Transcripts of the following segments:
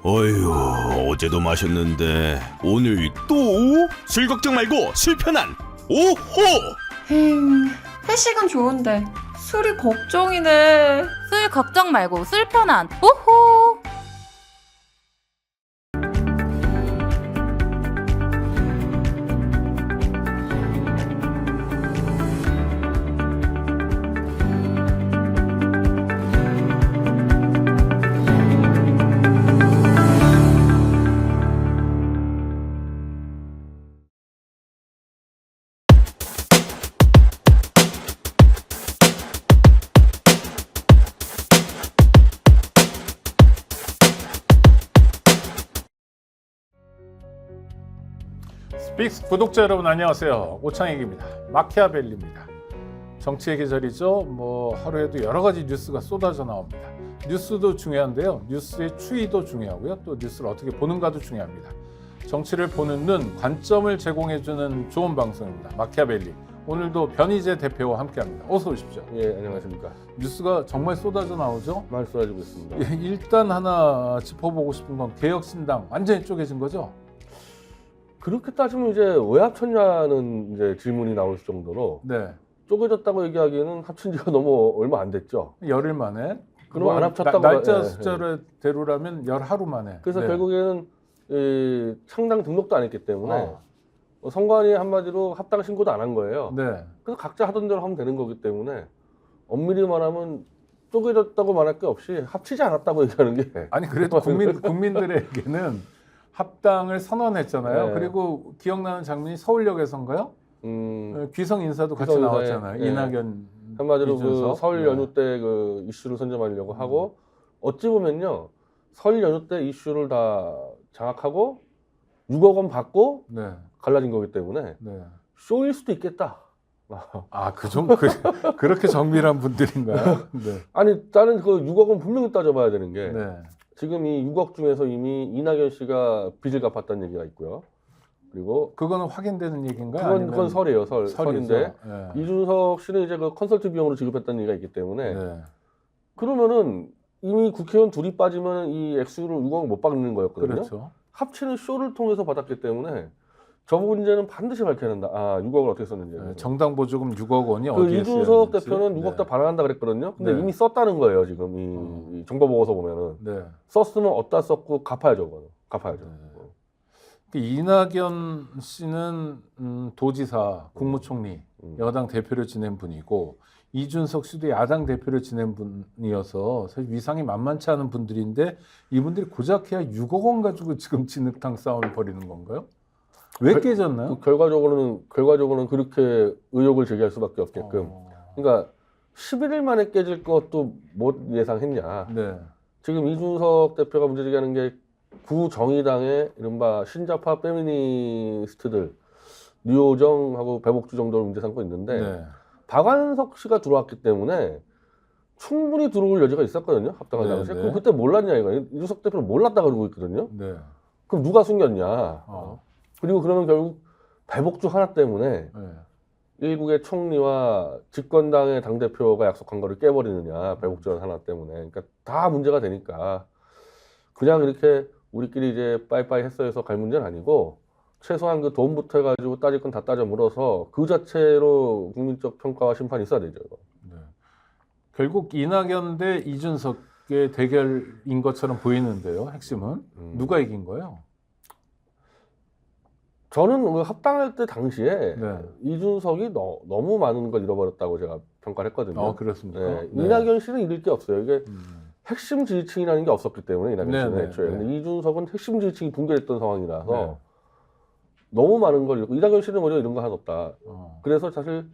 어휴, 어제도 마셨는데 오늘 또? 술 걱정 말고 술 편한 오호! 회식은 좋은데 술이 걱정이네. 술 걱정 말고 술 편한 오호. 스픽스 구독자 여러분 안녕하세요. 오창익입니다. 마키아벨리입니다. 정치의 계절이죠. 하루에도 여러 가지 뉴스가 쏟아져 나옵니다. 뉴스도 중요한데요. 뉴스의 추이도 중요하고요. 또 뉴스를 어떻게 보는가도 중요합니다. 정치를 보는 눈, 관점을 제공해주는 좋은 방송입니다. 마키아벨리. 오늘도 변희재 대표와 함께합니다. 어서 오십시오. 예, 안녕하십니까. 뉴스가 정말 쏟아져 나오죠. 많이 쏟아지고 있습니다. 예, 일단 하나 짚어보고 싶은 건 개혁신당 완전히 쪼개진 거죠. 그렇게 따지면 이제 왜 합쳤냐는 이제 질문이 나올 정도로 네, 쪼개졌다고 얘기하기에는 합친 지가 너무 얼마 안 됐죠. 열흘 만에. 그럼 안 합쳤다고 날짜 예, 숫자대로라면 열하루 만에. 그래서 네. 결국에는 이 창당 등록도 안 했기 때문에 아, 선관위 한마디로 합당 신고도 안 한 거예요. 네. 그래서 각자 하던 대로 하면 되는 거기 때문에 엄밀히 말하면 쪼개졌다고 말할 게 없이 합치지 않았다고 얘기하는 게 아니 그래도 국민들에게는 합당을 선언했잖아요. 네. 그리고 기억나는 장면이 서울역에서인가요? 귀성 인사도 같이 귀성 나왔잖아요. 예. 이낙연, 한마디로 이준석. 그 설 연휴 때 그 이슈를 선점하려고 하고 어찌 보면요 설 연휴 때 이슈를 다 장악하고 6억 원 받고 네, 갈라진 거기 때문에 네. 쇼일 수도 있겠다. 아, 그렇게 정밀한 분들인가요? 네, 아니 나는 그 6억 원 분명히 따져봐야 되는 게 네, 지금 이 6억 중에서 이미 이낙연 씨가 빚을 갚았다는 얘기가 있고요. 그리고 그거는 확인되는 얘기인가요? 그건 설이에요. 설이죠? 설인데 네. 이준석 씨는 이제 그 컨설팅 비용으로 지급했다는 얘기가 있기 때문에 네. 그러면은 이미 국회의원 둘이 빠지면 이 액수를 6억 못 받는 거였거든요. 그렇죠. 합치는 쇼를 통해서 받았기 때문에 저 문제는 반드시 밝혀야 한다. 아, 6억을 어떻게 썼는지. 네, 정당 보조금 6억 원이 그 어디에 이준석 쓰였는지. 대표는 6억 다 반환한다 그랬거든요. 근데 네. 이미 썼다는 거예요, 지금 이 정보 보고서 보면은. 네. 썼으면 어디다 썼고 갚아야죠, 그거는. 갚아야죠. 그 이낙연 씨는 도지사, 국무총리, 여당 대표를 지낸 분이고 이준석 씨도 야당 대표를 지낸 분이어서 사실 위상이 만만치 않은 분들인데 이분들이 고작해야 6억 원 가지고 지금 진흙탕 싸움을 벌이는 건가요? 왜 깨졌나요? 그 결과적으로는 그렇게 의혹을 제기할 수밖에 없게끔. 그러니까 11일 만에 깨질 것도 못 예상했냐. 네. 지금 이준석 대표가 문제 제기하는 게 구정의당의 이른바 신자파 페미니스트들 류호정하고 배복주 정도를 문제 삼고 있는데 네. 박완석 씨가 들어왔기 때문에 충분히 들어올 여지가 있었거든요. 합당한 네, 당시에. 네. 그럼 그때 몰랐냐 이거. 이준석 대표는 몰랐다 그러고 있거든요. 네. 그럼 누가 숨겼냐. 그리고 그러면 결국 배복주 하나 때문에 네. 일국의 총리와 집권당의 당대표가 약속한 거를 깨버리느냐. 배복주 하나 때문에. 그러니까 다 문제가 되니까 그냥 이렇게 우리끼리 이제 빠이빠이 했어서 갈 문제는 아니고 최소한 그 돈부터 해가지고 따질 건 다 따져 물어서 그 자체로 국민적 평가와 심판이 있어야 되죠. 네. 결국 이낙연 대 이준석의 대결인 것처럼 보이는데요. 핵심은 누가 이긴 거예요? 저는 그 합당할 때 당시에 네. 이준석이 너무 많은 걸 잃어버렸다고 제가 평가를 했거든요. 그렇습니까? 네. 네. 이낙연 씨는 잃을 게 없어요. 이게 핵심 지지층이라는 게 없었기 때문에 이낙연 네, 씨는 네, 애초에. 네. 근데 이준석은 핵심 지지층이 붕괴됐던 상황이라서 네. 너무 많은 걸 잃고 이낙연 씨는 뭐죠? 이런 거 하나 없다. 그래서 사실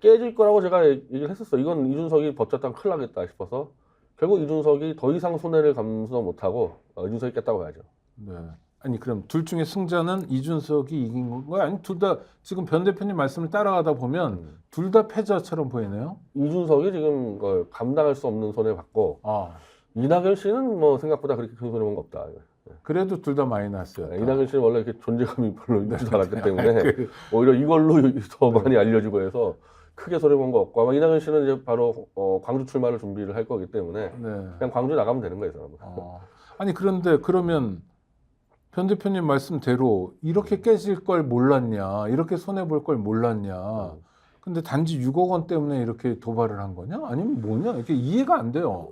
깨질 거라고 제가 얘기를 했었어요. 이건 이준석이 버텼다면 큰일 나겠다 싶어서 결국 이준석이 더 이상 손해를 감수 못하고 이준석이 깼다고 봐야죠. 네. 아니 그럼 둘 중에 승자는 이준석이 이긴 건가요? 아니 둘 다 지금 변 대표님 말씀을 따라가다 보면 둘 다 패자처럼 보이네요. 이준석이 지금 그걸 감당할 수 없는 손해 받고 이낙연 씨는 뭐 생각보다 그렇게 큰 손해 본 거 없다. 그래도 둘 다 마이너스였다. 이낙연 씨는 원래 이렇게 존재감이 별로 있지도 않았기 때문에 오히려 이걸로 더 많이 알려지고 해서 크게 손해본 거 없고 아마 이낙연 씨는 이제 바로 광주 출마를 준비를 할 거기 때문에 네. 그냥 광주 나가면 되는 거예요, 사람은. 아니 그런데 그러면 변 대표님 말씀대로 이렇게 깨질 걸 몰랐냐, 이렇게 손해 볼 걸 몰랐냐. 근데 단지 6억 원 때문에 이렇게 도발을 한 거냐? 아니면 뭐냐? 이게 이해가 안 돼요.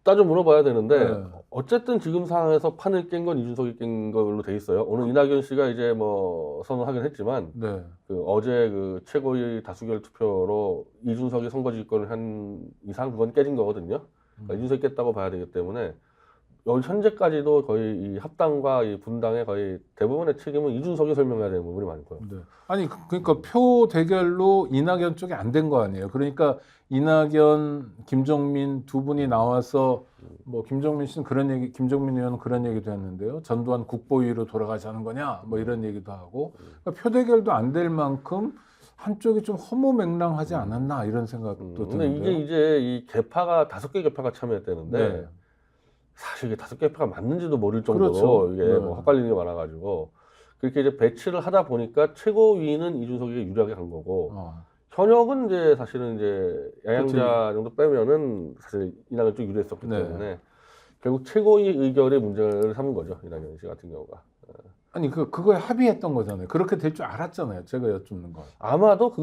따져 물어봐야 되는데 네. 어쨌든 지금 상황에서 판을 깬 건 이준석이 깬 걸로 돼 있어요. 오늘 이낙연 씨가 이제 뭐 선언하긴 했지만 네. 그 어제 그 최고위 다수결 투표로 이준석이 선거지휘권을 한 이상 그건 깨진 거거든요. 그러니까 이준석이 깼다고 봐야 되기 때문에 여기 현재까지도 거의 이 합당과 이 분당의 거의 대부분의 책임은 이준석이 설명해야 되는 부분이 많고요. 네. 아니 그러니까 표 대결로 이낙연 쪽이 안 된 거 아니에요. 그러니까 이낙연, 김종민 두 분이 나와서 뭐 김종민 씨는 그런 얘기, 김종민 의원은 그런 얘기도 했는데요. 전두환 국보위로 돌아가자는 거냐, 뭐 이런 얘기도 하고 그러니까 표 대결도 안 될 만큼 한쪽이 좀 허무맹랑하지 않았나 이런 생각도 근데 드는데요. 이게 이제 이 개파가 5개 개파가 참여했다는데 네. 사실 이게 5개 개파가 맞는지도 모를 정도로 그렇죠. 이게 네. 뭐 헛갈리는 게 많아가지고 그렇게 이제 배치를 하다 보니까 최고위는 이준석이 유리하게 간 거고 현역은 이제 사실은 이제 양양자 정도 빼면은 사실 이낙연 쪽 유리했었기 네. 때문에 결국 최고위 의결의 문제를 삼은 거죠, 이낙연 씨 같은 경우가. 아니 그거에 합의했던 거잖아요. 그렇게 될 줄 알았잖아요. 제가 여쭙는 거. 아마도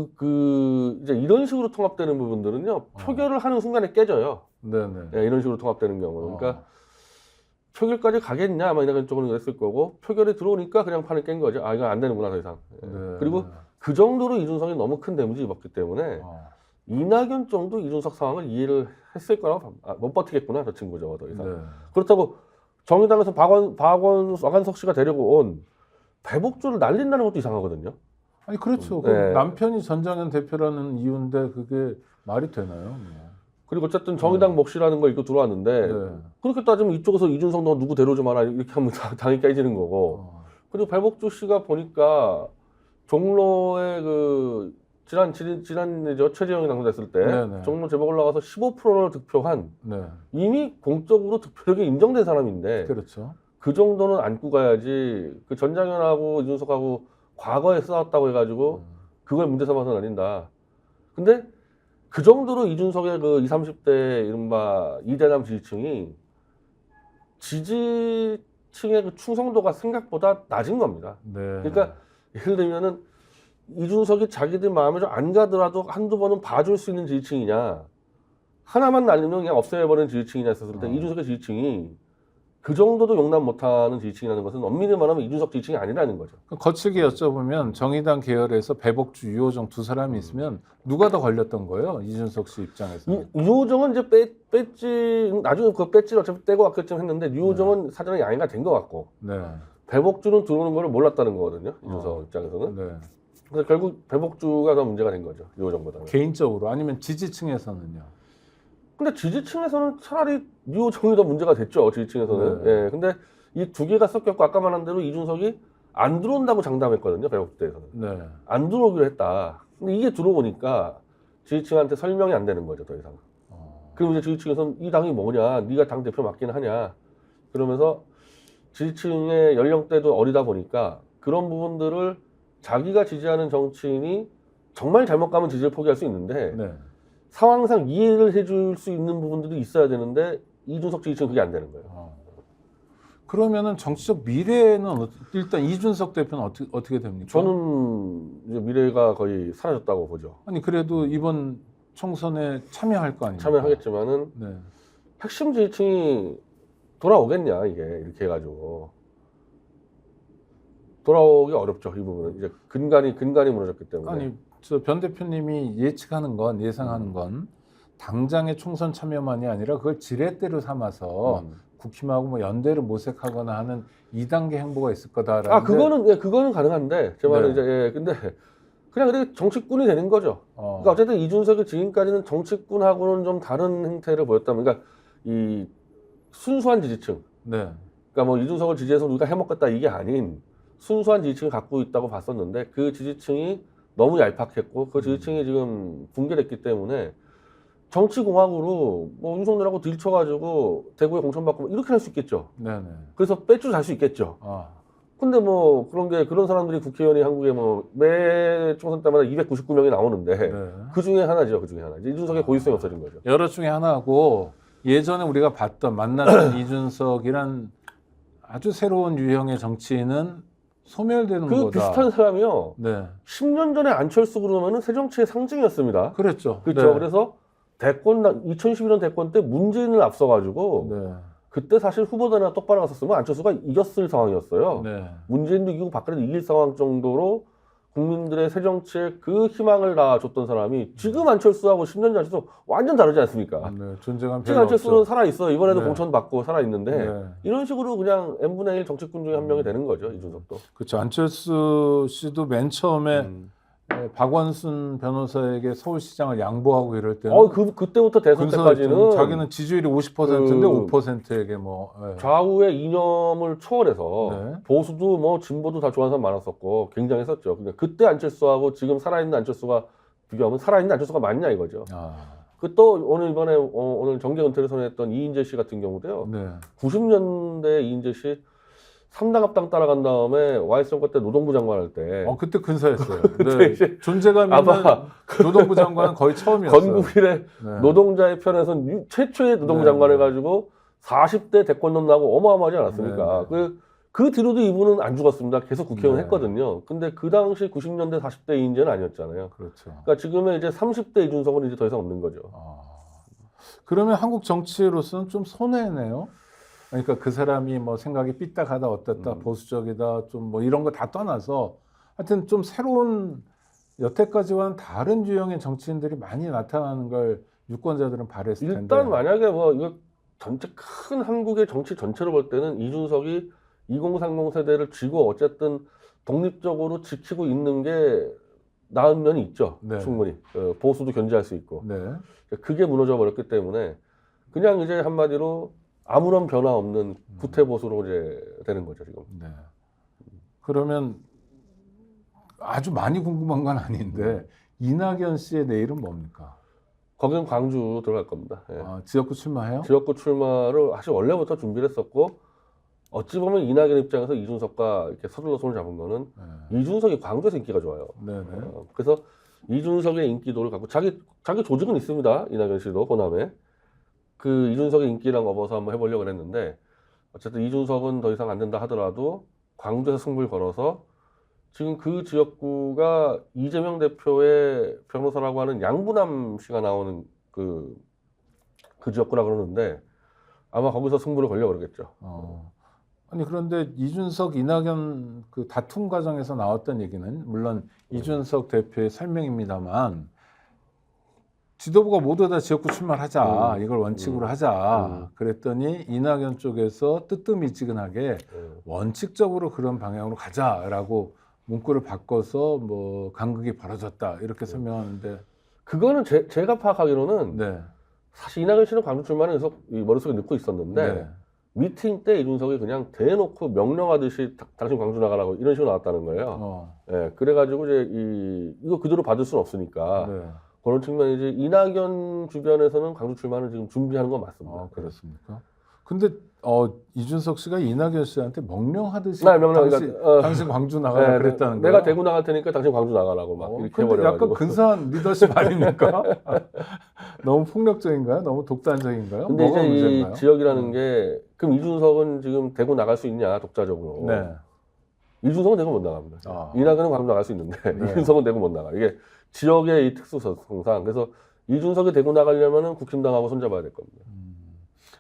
이제 이런 식으로 통합되는 부분들은요 표결을 하는 순간에 깨져요. 네네. 예, 이런 식으로 통합되는 경우는. 그러니까 표결까지 가겠냐 아마 이낙연 쪽은 그랬을 거고 표결에 들어오니까 그냥 판을 깬 거죠. 아 이건 안 되는구나 더 이상. 예. 네. 그리고 그 정도로 이준석이 너무 큰 데미지 입었기 때문에 이낙연 정도 이준석 상황을 이해를 했을 거라고 못 버티겠구나 저 친구 저거 더 이상. 네. 그렇다고 정의당에서 박원석 씨가 데리고 온 배복주를 날린다는 것도 이상하거든요. 아니 그렇죠. 그 네. 남편이 전장현 대표라는 이유인데 그게 말이 되나요? 그리고 어쨌든 정의당 몫이라는 걸 읽고 들어왔는데 네. 그렇게 따지면 이쪽에서 이준석 너 누구 데려오지 마라 이렇게 하면 당이 깨지는 거고. 그리고 배복주 씨가 보니까 종로에 그 지난해죠 최재형이 당선됐을 때 네네. 종로 재보궐 나가서 15%를 득표한 네. 이미 공적으로 득표력이 인정된 사람인데 그렇죠. 그 정도는 안고 가야지 그 전장현하고 이준석하고 과거에 싸웠다고 해가지고 그걸 문제 삼아서는 아닌다. 근데 그 정도로 이준석의 그 20, 30대 이른바 이대남 지지층이 지지층의 그 충성도가 생각보다 낮은 겁니다. 네. 그러니까 예를 들면은 이준석이 자기들 마음에 좀 안 가더라도 한두 번은 봐줄 수 있는 지지층이냐 하나만 날리면 그냥 없애버리는 지지층이냐 했었을 때 이준석의 지지층이 그 정도도 용납 못하는 지지층이라는 것은 엄밀히 말하면 이준석 지지층이 아니라는 거죠. 거칠게 여쭤보면 정의당 계열에서 배복주, 유호정 두 사람이 있으면 누가 더 걸렸던 거예요? 이준석 씨 입장에서. 유호정은 이제 배지 나중에 그 배지를 어차피 떼고 왔겠지만 했는데 유호정은 사전에 양해가 된 것 같고 네. 배복주는 들어오는 거를 몰랐다는 거거든요. 이준석 입장에서는. 네. 그래서 결국 배복주가 더 문제가 된 거죠. 유호정보다는. 개인적으로 아니면 지지층에서는요. 근데 지지층에서는 차라리 유호정이 더 문제가 됐죠. 지지층에서는. 네. 예. 근데 이 두 개가 섞였고 아까 말한 대로 이준석이 안 들어온다고 장담했거든요. 배복주에서는. 네. 안 들어오기로 했다. 근데 이게 들어오니까 지지층한테 설명이 안 되는 거죠. 더 이상. 그럼 이제 지지층에서는 이 당이 뭐냐, 네가 당 대표 맡기는 하냐, 그러면서 지지층의 연령대도 어리다 보니까 그런 부분들을 자기가 지지하는 정치인이 정말 잘못 가면 지지를 포기할 수 있는데 네. 상황상 이해를 해줄 수 있는 부분들이 있어야 되는데 이준석 지지층은 그게 안 되는 거예요. 그러면은 정치적 미래는 일단 이준석 대표는 어떻게 됩니까? 저는 이제 미래가 거의 사라졌다고 보죠. 아니 그래도 이번 총선에 참여할 거 아닙니까? 참여하겠지만은 네. 핵심 지지층이 돌아오겠냐 이게 이렇게 해가지고 돌아오기 어렵죠. 이 부분은 이제 근간이 무너졌기 때문에. 아니 저 변 대표님이 예상하는 건 당장의 총선 참여만이 아니라 그걸 지렛대로 삼아서 국힘하고 뭐 연대를 모색하거나 하는 2단계 행보가 있을 거다라는. 그거는 가능한데 제 말은 네. 이제 근데 그냥 그렇게 정치꾼이 되는 거죠. 그러니까 어쨌든 이준석이 지금까지는 정치꾼하고는 좀 다른 행태를 보였다면, 그러니까 이 순수한 지지층. 네. 그러니까 뭐 이준석을 지지해서 우리가 해먹겠다 이게 아닌 순수한 지지층을 갖고 있다고 봤었는데 그 지지층이 너무 얄팍했고 그 지지층이 지금 붕괴됐기 때문에 정치공학으로 뭐 윤석열하고 딜쳐가지고 대구에 공천받고 이렇게 할 수 있겠죠. 네네. 그래서 배추 살 수 있겠죠. 근데 뭐 그런 사람들이 국회의원이 한국에 뭐 매 총선 때마다 299명이 나오는데 네. 그 중에 하나죠. 그 중에 하나. 이준석의 고유성이 없어진 거죠. 여러 중에 하나고 예전에 우리가 봤던 만났던 이준석이란 아주 새로운 유형의 정치인은 소멸되는 그 거다. 비슷한 사람이요. 네, 10년 전에 안철수 그러면은 새 정치의 상징이었습니다. 그랬죠. 그렇죠. 네. 그래서 2011년 대권 때 문재인을 앞서가지고 네, 그때 사실 후보자나 똑바로 갔었으면 안철수가 이겼을 상황이었어요. 네. 문재인도 이기고 박근혜도 이길 상황 정도로 국민들의 새 정치에 그 희망을 다 줬던 사람이 지금 안철수하고 10년 전 안철수 완전 다르지 않습니까? 네, 존재감 지금 별로 안철수는 없죠. 살아있어. 이번에도 네. 공천 받고 살아있는데 네. 이런 식으로 그냥 n분의 1 정치꾼 중에 한 명이 되는 거죠. 이준석도. 그렇죠. 안철수 씨도 맨 처음에 음. 박원순 변호사에게 서울시장을 양보하고 이럴 때는 그때부터 대선 때까지는 자기는 지지율이 50%인데 5%에게 뭐 예. 좌우의 이념을 초월해서 네. 보수도 뭐 진보도 다 좋아하는 사람 많았었고 굉장했었죠. 근데 그때 안철수하고 지금 살아있는 안철수가 비교하면 살아있는 안철수가 맞냐 이거죠. 아, 그 또 오늘 이번에 오늘 정계 은퇴를 선언했던 이인재 씨 같은 경우도요. 네. 90년대 이인재 씨 3당 합당 따라간 다음에 YS 정권 때 노동부 장관 할 때 그때 근사했어요. 그때 네. 이제 존재감 있는 아마 노동부 장관은 거의 처음이었어요. 건국 이래 네. 노동자의 편에서는 최초의 노동부 네, 장관 네. 해가지고 40대 대권론 나고 어마어마하지 않았습니까? 네, 네. 그 뒤로도 이분은 안 죽었습니다. 계속 국회의원 네. 했거든요. 근데 그 당시 90년대 40대 이인재는 아니었잖아요. 그렇죠. 그러니까 지금의 이제 30대 이준석은 이제 더 이상 없는 거죠. 그러면 한국 정치로서는 좀 손해네요. 그러니까 그 사람이 뭐 생각이 삐딱하다 어떻다 보수적이다 좀 뭐 이런 거 다 떠나서 하여튼 좀 새로운 여태까지와는 다른 유형의 정치인들이 많이 나타나는 걸 유권자들은 바랬을 텐데. 일단 만약에 뭐 이거 전체 큰 한국의 정치 전체로 볼 때는 이준석이 2030 세대를 쥐고 어쨌든 독립적으로 지키고 있는 게 나은 면이 있죠. 네. 충분히 보수도 견제할 수 있고. 네. 그게 무너져 버렸기 때문에 그냥 이제 한마디로 아무런 변화 없는 구태보수로 이제 되는 거죠 지금. 네. 그러면 아주 많이 궁금한 건 아닌데 이낙연 씨의 내일은 뭡니까? 거기는 광주 들어갈 겁니다. 예. 지역구 출마해요? 지역구 출마를 사실 원래부터 준비를 했었고 어찌 보면 이낙연 입장에서 이준석과 이렇게 서둘러 손을 잡은 거는 네. 이준석이 광주에서 인기가 좋아요. 네네. 그래서 이준석의 인기도를 갖고 자기 조직은 있습니다. 이낙연 씨도 호남에 그 이준석의 인기랑 업어서 한번 해보려고 그랬는데 어쨌든 이준석은 더 이상 안 된다 하더라도 광주에서 승부를 걸어서 지금 그 지역구가 이재명 대표의 변호사라고 하는 양부남 씨가 나오는 그 지역구라 그러는데 아마 거기서 승부를 걸려고 그러겠죠. 아니 그런데 이준석, 이낙연 그 다툼 과정에서 나왔던 얘기는 물론 이준석 대표의 설명입니다만 지도부가 모두 다 지역구 출마를 하자 이걸 원칙으로 하자 그랬더니 이낙연 쪽에서 뜨뜻미지근하게 원칙적으로 그런 방향으로 가자라고 문구를 바꿔서 뭐 간극이 벌어졌다 이렇게 설명하는데 그거는 제가 파악하기로는 네. 사실 이낙연 씨는 광주 출마는 계속 이 머릿속에 넣고 있었는데 네. 미팅 때 이준석이 그냥 대놓고 명령하듯이 당신 광주 나가라고 이런 식으로 나왔다는 거예요. 예, 그래가지고 이제 이거 그대로 받을 수는 없으니까 네. 그런 측면이지 이낙연 주변에서는 광주 출마를 지금 준비하는 건 맞습니다. 그렇습니까? 근데 이준석 씨가 이낙연 씨한테 명령하듯이 네, 명령, 당신 광주 나가라 네, 그랬다는 거예요. 내가 대구 나갈 테니까 당신 광주 나가라고 막 이렇게 근데 해버려가지고. 약간 근사한 리더십 아닙니까? 너무 폭력적인가요? 너무 독단적인가요? 근데 뭐가 이제 문제인가요? 이 지역이라는 게 그럼 이준석은 지금 대구 나갈 수 있냐 독자적으로? 네. 이준석은 대구 못 나갑니다. 이낙연은 광주 나갈 수 있는데 네. 이준석은 대구 못 나가. 이게 지역의 이 특수성상. 그래서 이준석이 대구 나가려면은 국힘당하고 손잡아야 될 겁니다.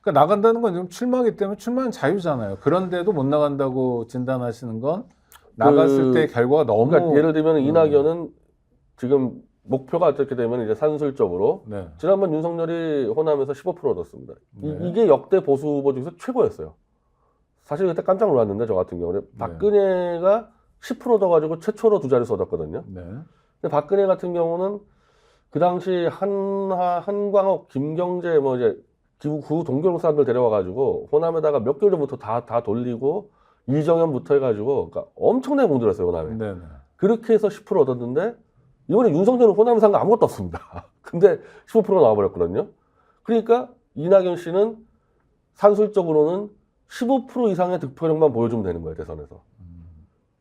그러니까 나간다는 건 지금 출마하기 때문에 출마는 자유잖아요. 그런데도 못 나간다고 진단하시는 건 나갔을 때 결과가 너무 그러니까 예를 들면 이낙연은 지금 목표가 어떻게 되면 이제 산술적으로 네. 지난번 윤석열이 호남에서 15% 얻었습니다. 네. 이게 역대 보수 후보 중에서 최고였어요. 사실 그때 깜짝 놀랐는데 저 같은 경우는 박근혜가 10% 더 가지고 최초로 두 자릿수 얻었거든요. 네. 근데 박근혜 같은 경우는 그 당시 한광옥, 김경재 뭐 이제 구 동경 사람들 데려와가지고 호남에다가 몇 개월 전부터 다 돌리고 이정현부터 해가지고 그러니까 엄청나게 공들였어요 호남에. 네. 그렇게 해서 10% 얻었는데 이번에 윤석열은 호남에 산 거 아무것도 없습니다. 근데 15% 나와버렸거든요. 그러니까 이낙연 씨는 산술적으로는 15% 이상의 득표력만 보여주면 되는 거예요 대선에서.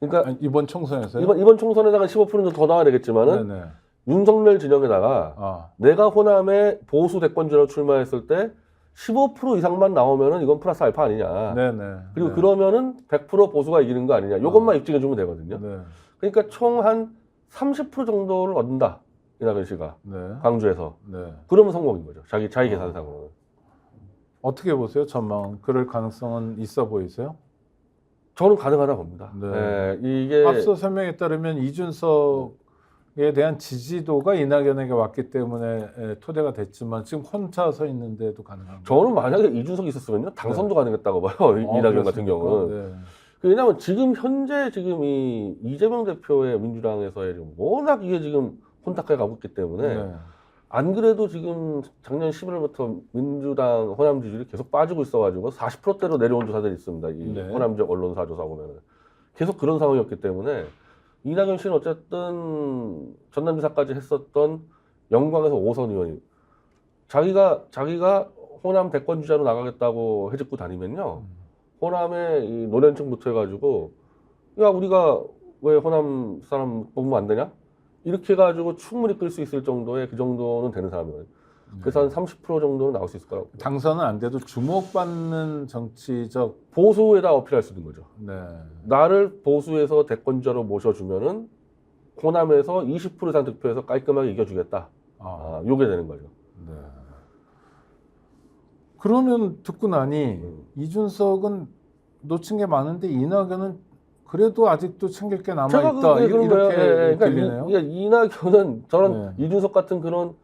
그러니까 아니, 이번 총선에서요? 이번 총선에다가 15%는 더 나와야 되겠지만은 네네. 윤석열 진영에다가 아, 내가 호남에 보수 대권주로 출마했을 때 15% 이상만 나오면은 이건 플러스 알파 아니냐. 네네. 그리고 네. 그러면은 100% 보수가 이기는 거 아니냐. 요것만 입증해 주면 되거든요. 네. 그러니까 총 한 30% 정도를 얻는다. 이낙연 씨가 네. 광주에서. 네. 그러면 성공인 거죠. 자기 계산상으로는. 어떻게 보세요? 전망 그럴 가능성은 있어 보이세요? 저는 가능하다 봅니다. 네. 예, 이게 앞서 설명에 따르면 이준석에 대한 지지도가 이낙연에게 왔기 때문에 토대가 됐지만 지금 혼자 서 있는데도 가능한가요? 저는 만약에 이준석이 있었으면요 당선도 가능했다고 봐요. 이낙연 같은 그렇습니까? 경우는. 네. 왜냐하면 지금 현재 지금 이 이재명 대표의 민주당에서의 지금 워낙 이게 지금 혼탁하게 가고 있기 때문에 네. 안 그래도 지금 작년 11월부터 민주당 호남 지지율이 계속 빠지고 있어가지고 40%대로 내려온 조사들이 있습니다. 이 네. 호남 지역 언론사 조사 보면은 계속 그런 상황이었기 때문에 이낙연 씨는 어쨌든 전남지사까지 했었던 영광에서 5선 의원이 자기가 호남 대권 주자로 나가겠다고 해집고 다니면요. 호남의 이 노년층부터 해가지고 야 우리가 왜 호남 사람 뽑으면 안 되냐? 이렇게 해가지고 충분히 끌 수 있을 정도의 그 정도는 되는 사람이에요. 그래서 한 30% 정도는 나올 수 있을 거라고. 당선은 안 돼도 주목받는 정치적 보수에다 어필할 수 있는 거죠. 네. 나를 보수에서 대권자로 모셔주면은 호남에서 20% 이상 득표해서 깔끔하게 이겨주겠다. 요게 되는 거죠. 네. 그러면 듣고 나니 이준석은 놓친 게 많은데 이낙연은 그래도 아직도 챙길 게 남아 제가 있다. 그런 거예요. 이렇게 그러니까 들리네요. 이낙연은 저런 네. 이준석 같은 그런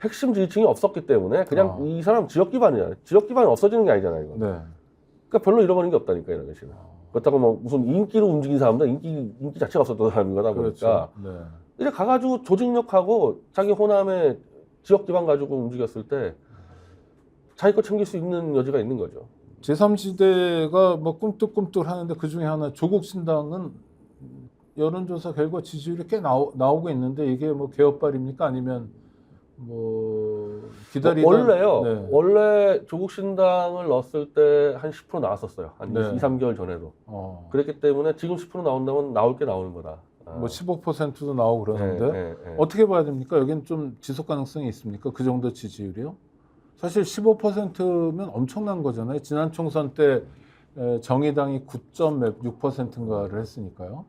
핵심 지지층이 없었기 때문에 그냥 이 사람 지역 기반이야. 지역 기반이 없어지는 게 아니잖아요. 이거. 네. 그러니까 별로 잃어버린 게 없다니까 이낙연 씨는. 그렇다고 뭐 무슨 인기로 움직인 사람들 인기 자체가 없었던 사람인 거다 보니까 그렇죠. 네. 이제 가가지고 조직력하고 자기 호남의 지역 기반 가지고 움직였을 때 자기 거 챙길 수 있는 여지가 있는 거죠. 제3지대가 뭐 꿈틀꿈틀 하는데 그 중에 하나 조국신당은 여론조사 결과 지지율이 꽤 나오고 있는데 이게 뭐 개업발입니까? 아니면 뭐 기다리던 원래요. 네. 원래 조국신당을 넣었을 때 한 10% 나왔었어요. 한 네. 2, 3개월 전에도. 어, 그랬기 때문에 지금 10% 나온다면 나올 게 나오는 거다. 뭐 15%도 나오고 그러는데 네. 어떻게 봐야 됩니까? 여기는 좀 지속 가능성이 있습니까? 그 정도 지지율이요? 사실 15%면 엄청난 거잖아요. 지난 총선 때 정의당이 9.6%인가를 했으니까요.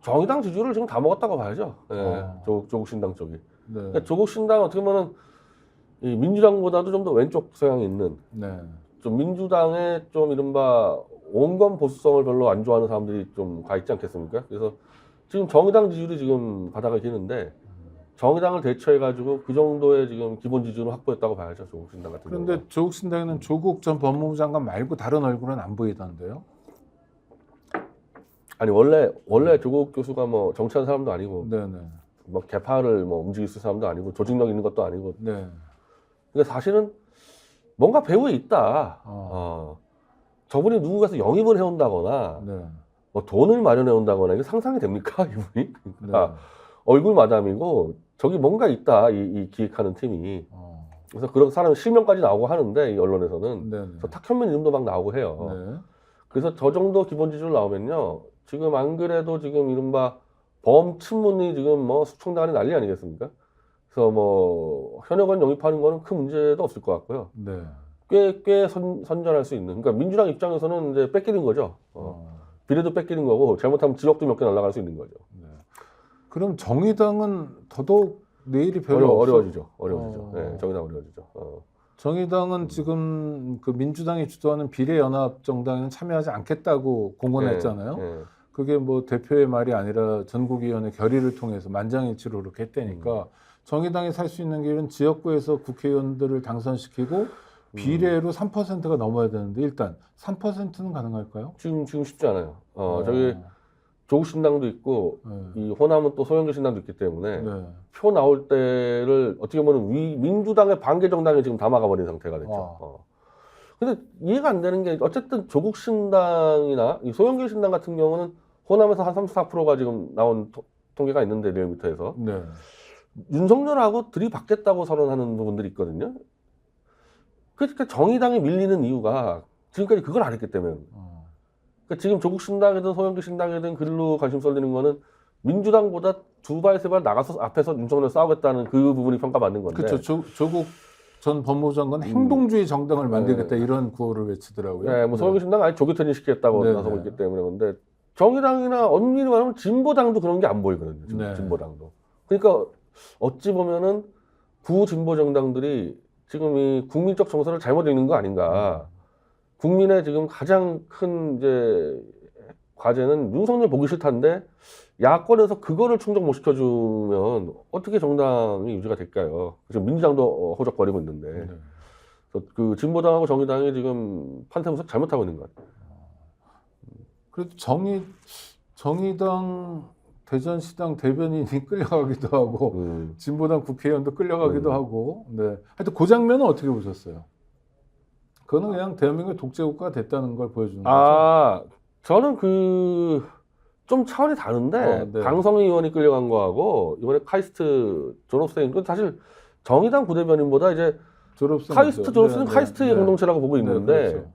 정의당 지지율을 지금 다 먹었다고 봐야죠. 어. 조국신당 쪽이. 네. 그러니까 조국신당 어떻게 보면 이 민주당보다도 좀 더 왼쪽 성향이 있는 네. 좀 민주당의 좀 이른바 온건 보수성을 별로 안 좋아하는 사람들이 좀 가 있지 않겠습니까? 그래서 지금 정의당 지지율이 지금 바닥을 기는데 정의당을 대처해가지고 그 정도의 지금 기본 지지율을 확보했다고 봐야죠. 조국신당 같은 경우. 그런데 조국신당에는 조국 전 법무부 장관 말고 다른 얼굴은 안 보이던데요? 아니 원래 조국 교수가 뭐 정치하는 사람도 아니고 네네. 뭐 개파를 뭐 움직일 수 있는 사람도 아니고 조직력 있는 것도 아니고. 네. 그러니까 사실은 뭔가 배후에 있다. 저분이 누구 가서 영입을 해온다거나 네. 뭐 돈을 마련해 온다거나 이게 상상이 됩니까 이분이? 그러니까 네. 얼굴 마담이고 저기 뭔가 있다 이 기획하는 팀이. 그래서 그런 사람 실명까지 나오고 하는데 이 언론에서는 네네. 그래서 탁현민 이름도 막 나오고 해요. 네. 그래서 저 정도 기본 지지율 나오면요 지금 안 그래도 지금 이른바 범친문이 지금 뭐 수청단이 난리 아니겠습니까? 그래서 뭐 현역원 영입하는 거는 큰 문제도 없을 것 같고요. 네. 꽤 선전할 수 있는. 그러니까 민주당 입장에서는 이제 뺏기는 거죠. 비례도 뺏기는 거고 잘못하면 지역도 몇 개 날아갈 수 있는 거죠. 네. 그럼 정의당은 더더욱 내일이 별로 어려워지죠. 네, 정의당 어려워지죠. 정의당은 지금 그 민주당이 주도하는 비례연합정당에는 참여하지 않겠다고 공언했잖아요. 네. 그게 뭐 대표의 말이 아니라 전국위원회 결의를 통해서 만장일치로 그렇게 했다니까 정의당이 살 수 있는 길은 지역구에서 국회의원들을 당선시키고 비례로 3%가 넘어야 되는데 일단 3%는 가능할까요? 지금 쉽지 않아요. 저기 조국신당도 있고 네. 이 호남은 또 소형교 신당도 있기 때문에 네. 표 나올 때를 어떻게 보면 민주당의 반개 정당이 지금 다 막아버린 상태가 됐죠. 근데 이해가 안 되는 게 어쨌든 조국 신당이나 이 소형교 신당 같은 경우는 호남에서 한 34%가 지금 나온 통계가 있는데 리얼미터에서 네. 윤석열하고 들이받겠다고 선언하는 부분들이 있거든요. 그러니까 정의당이 밀리는 이유가 지금까지 그걸 안 했기 때문에 그러니까 지금 조국 신당이든 송영길 신당이든 글로 관심 쏠리는 거는 민주당보다 두 발 세 발 나가서 앞에서 윤석열 싸우겠다는 그 부분이 평가받는 건데. 그렇죠. 조국 전 법무부 장관 행동주의 정당을 만들겠다 이런 구호를 외치더라고요. 네, 뭐 송영길 신당 아예 조교태니 시키겠다고 네, 나서고 네. 있기 때문에 근데 정의당이나 엄밀히 말하면 진보당도 그런 게 안 보이거든요. 지금 네. 진보당도. 그러니까 어찌 보면은 구진보 정당들이 지금 이 국민적 정서를 잘못 읽는 거 아닌가. 국민의 지금 가장 큰 이제 과제는 윤석열 보기 싫다는데 야권에서 그거를 충족 못 시켜주면 어떻게 정당이 유지가 될까요? 지금 민주당도 호적거리고 있는데 네. 그래서 그 진보당하고 정의당이 지금 판테무석 잘못하고 있는 것 같아요. 그래도 정의당 대전시당 대변인이 끌려가기도 하고 진보당 국회의원도 끌려가기도 하고 네. 하여튼 그 장면은 어떻게 보셨어요? 그거는 그냥 대한민국의 독재국가가 됐다는 걸 보여주는 거죠. 아, 저는 좀 차원이 다른데 네. 강성희 의원이 끌려간 거하고 이번에 카이스트 졸업생 그 사실 정의당 부대변인보다 이제 졸업생 카이스트 졸업생은 카이스트의 공동체라고 보고 있는데 그렇죠.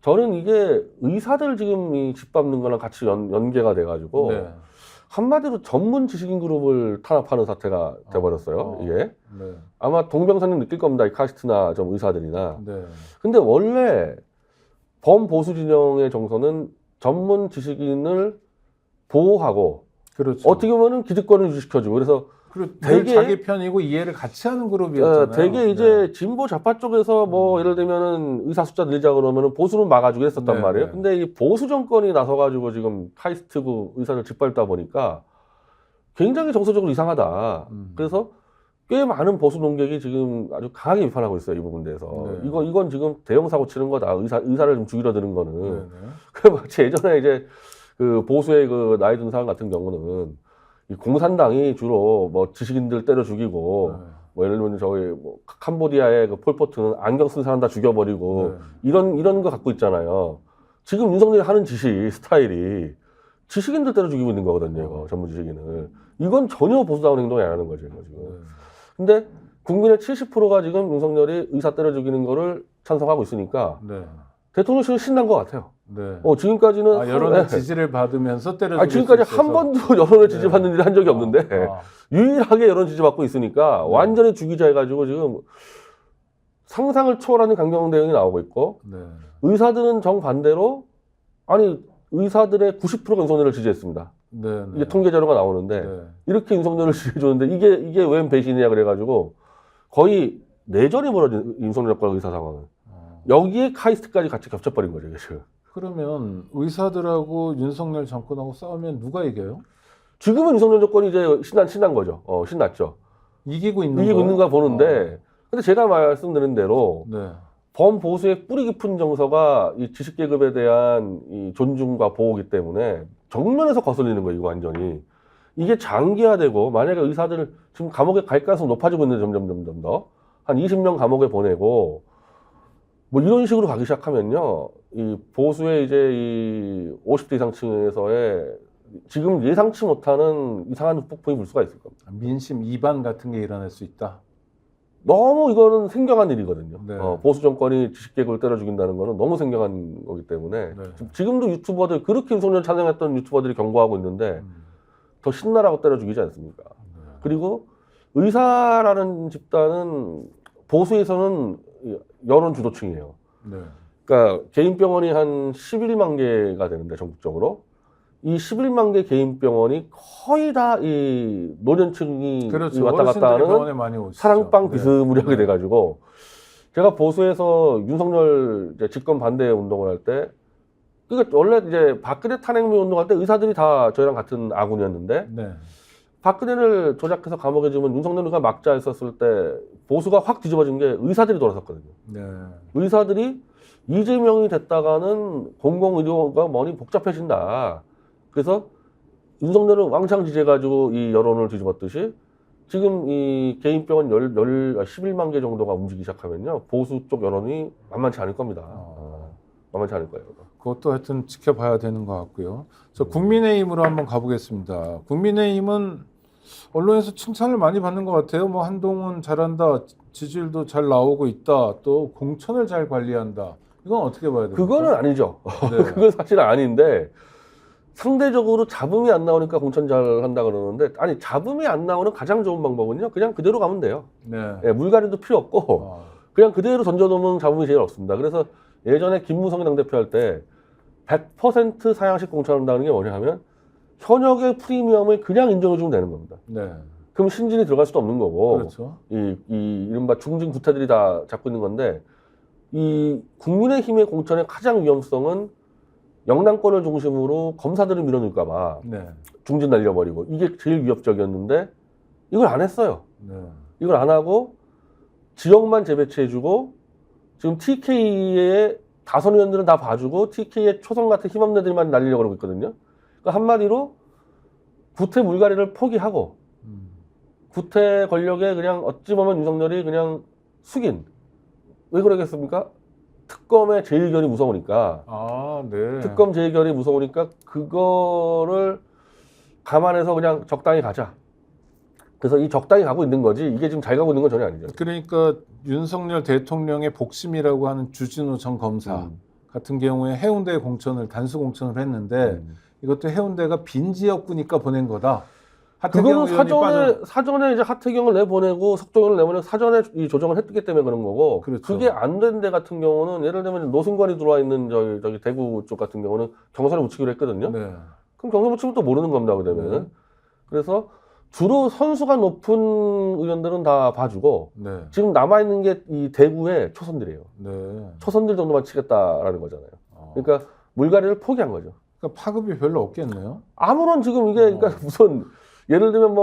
저는 이게 의사들 지금 이 짓밟는 거랑 같이 연계가 돼가지고 네. 한마디로 전문 지식인 그룹을 탄압하는 사태가 돼버렸어요. 이게 네. 아마 동병상련 느낄 겁니다. 이 카이스트나 좀 의사들이나. 네. 근데 원래 범보수 진영의 정서는 전문 지식인을 보호하고 그렇죠. 어떻게 보면은 기득권을 유지시켜주고 그래서 그리고 되게- 자기 편이고 이해를 같이 하는 그룹이었잖아요. 되게 이제 네. 진보 좌파 쪽에서 뭐 예를 들면은 의사 숫자 늘자 그러면은 보수는 막아주고 했었단 네, 말이에요. 네. 근데 이 보수 정권이 나서가지고 지금 카이스트고 의사를 짓밟다 보니까 굉장히 정서적으로 이상하다. 그래서 꽤 많은 보수 논객이 지금 아주 강하게 비판하고 있어요. 이 부분에 대해서. 네. 이건 지금 대형 사고 치는 거다. 의사를 좀 죽이려 드는 거는. 네, 네. 그 마치 예전에 이제 그 보수의 그 나이 든 사람 같은 경우는 이 공산당이 주로 뭐 지식인들 때려 죽이고 네. 뭐 예를 들면 저기 뭐 캄보디아의 그 폴포트는 안경 쓴 사람 다 죽여버리고 네. 이런 거 갖고 있잖아요. 지금 윤석열이 하는 스타일이 지식인들 때려 죽이고 있는 거거든요. 이거 전문 지식인을. 이건 전혀 보수다운 행동이 아니라는 거죠. 이거 지금. 네. 근데 국민의 70%가 지금 윤석열이 의사 때려 죽이는 거를 찬성하고 있으니까 네. 대통령실은 신난 것 같아요. 네. 지금까지는 여론의 네. 지지를 받으면서 때려주고 지금까지 한 번도 여론을 지지받는 일을 한 적이 없는데 유일하게 여론 지지받고 있으니까 네. 완전히 주기자 해가지고 지금 상상을 초월하는 강경 대응이 나오고 있고 네. 의사들은 정반대로 아니 의사들의 90%가 윤석열을 지지했습니다. 네. 네. 이게 통계 자료가 나오는데 네. 이렇게 윤석열을 지지해줬는데 이게 웬 배신이냐 그래가지고 거의 내전이 벌어진 윤석열과 의사 상황은 여기에 카이스트까지 같이 겹쳐버린 거죠 지금. 그러면 의사들하고 윤석열 정권하고 싸우면 누가 이겨요? 지금은 윤석열 정권이 이제 신난 거죠. 신났죠. 이기고 있는 이기고 거예요? 있는가 보는데 근데 제가 말씀드린 대로 네. 범보수의 뿌리 깊은 정서가 이 지식계급에 대한 이 존중과 보호기 때문에 정면에서 거슬리는 거예요, 이거 완전히. 이게 장기화되고 만약에 의사들 지금 감옥에 갈 가능성이 높아지고 있는데 점점 더 한 20년 감옥에 보내고 뭐 이런 식으로 가기 시작하면요, 이 보수의 이제 이 50대 이상층에서의 지금 예상치 못하는 이상한 폭풍이 불 수가 있을 겁니다. 민심 이반 같은 게 일어날 수 있다. 너무 이거는 생경한 일이거든요. 네. 보수 정권이 지식계급을 때려 죽인다는 거는 너무 생경한 거기 때문에 네. 지금도 유튜버들 그렇게 윤석열 찬양했던 유튜버들이 경고하고 있는데 더 신나라고 때려 죽이지 않습니까? 그리고 의사라는 집단은 보수에서는 여론 주도층이에요. 네. 그러니까 개인 병원이 한 11만 개가 되는데 전국적으로 이 11만 개 개인 병원이 거의 다 이 노년층이 그렇죠. 왔다 갔다 어르신들이 하는 병원에 많이 오시죠. 사랑방 네. 비스무리하게 네. 돼가지고 제가 보수에서 윤석열 이제 집권 반대 운동을 할 때 그러니까 원래 이제 박근혜 탄핵 운동할 때 의사들이 다 저희랑 같은 아군이었는데 네. 박근혜를 조작해서 감옥에 주면 윤석열이가 막자 했었을 때 보수가 확 뒤집어진 게 의사들이 돌아섰거든요. 네. 의사들이 이재명이 됐다가는 공공의료가 뭐니 복잡해진다. 그래서 윤석열은 왕창 지지해가지고 이 여론을 뒤집었듯이 지금 이 개인병원 11만 개 정도가 움직이기 시작하면요. 보수 쪽 여론이 만만치 않을 겁니다. 만만치 않을 거예요. 그것도 하여튼 지켜봐야 되는 것 같고요. 저 국민의힘으로 한번 가보겠습니다. 국민의힘은 언론에서 칭찬을 많이 받는 것 같아요. 뭐 한동훈 잘한다, 지지율도 잘 나오고 있다, 또 공천을 잘 관리한다 이건 어떻게 봐야 돼요? 그거는 아니죠. 네. 그건 사실 아닌데 상대적으로 잡음이 안 나오니까 공천 잘 한다 그러는데 아니 잡음이 안 나오는 가장 좋은 방법은요. 그냥 그대로 가면 돼요. 네. 예, 물갈이도 필요 없고 그냥 그대로 던져놓으면 잡음이 제일 없습니다. 그래서 예전에 김무성이 당대표 할 때 100% 사양식 공천한다는 게 뭐냐 하면 현역의 프리미엄을 그냥 인정해주면 되는 겁니다. 네. 그럼 신진이 들어갈 수도 없는 거고 그렇죠. 이 이른바 중진 구태들이 다 잡고 있는 건데 이 국민의힘의 공천의 가장 위험성은 영남권을 중심으로 검사들을 밀어넣을까 봐 네. 중진 날려버리고 이게 제일 위협적이었는데 이걸 안 했어요. 네. 이걸 안 하고 지역만 재배치해주고 지금 TK의 다선 의원들은 다 봐주고 TK의 초선 같은 힘없는 애들만 날리려고 그러고 있거든요. 그러니까 한마디로 구태 물갈이를 포기하고 구태 권력에 그냥 어찌 보면 윤석열이 그냥 숙인. 왜 그러겠습니까? 특검의 재의결이 무서우니까. 아, 네. 특검 재의결이 무서우니까 그거를 감안해서 그냥 적당히 가자. 그래서 이 적당히 가고 있는 거지 이게 지금 잘 가고 있는 건 전혀 아니죠. 그러니까 윤석열 대통령의 복심이라고 하는 주진우 전 검사 같은 경우에 해운대 공천을 단수 공천을 했는데 이것도 해운대가 빈 지역구니까 보낸 거다. 하태경 그거는 의원이 사전에 이제 하태경을 내보내고 석동현을 내보내고 사전에 이 조정을 했기 때문에 그런 거고. 그렇죠. 그게 안 된 데 같은 경우는 예를 들면 노승관이 들어와 있는 저기 대구 쪽 같은 경우는 경선에 붙이기로 했거든요. 네. 그럼 경선 붙이면 또 모르는 겁니다. 그러면. 그래서 주로 선수가 높은 의원들은 다 봐주고 네. 지금 남아 있는 게 이 대구의 초선들이에요. 네. 초선들 정도만 치겠다라는 거잖아요. 그러니까 물갈이를 포기한 거죠. 그러니까 파급이 별로 없겠네요. 아무런 지금 이게 그러니까 무슨 예를 들면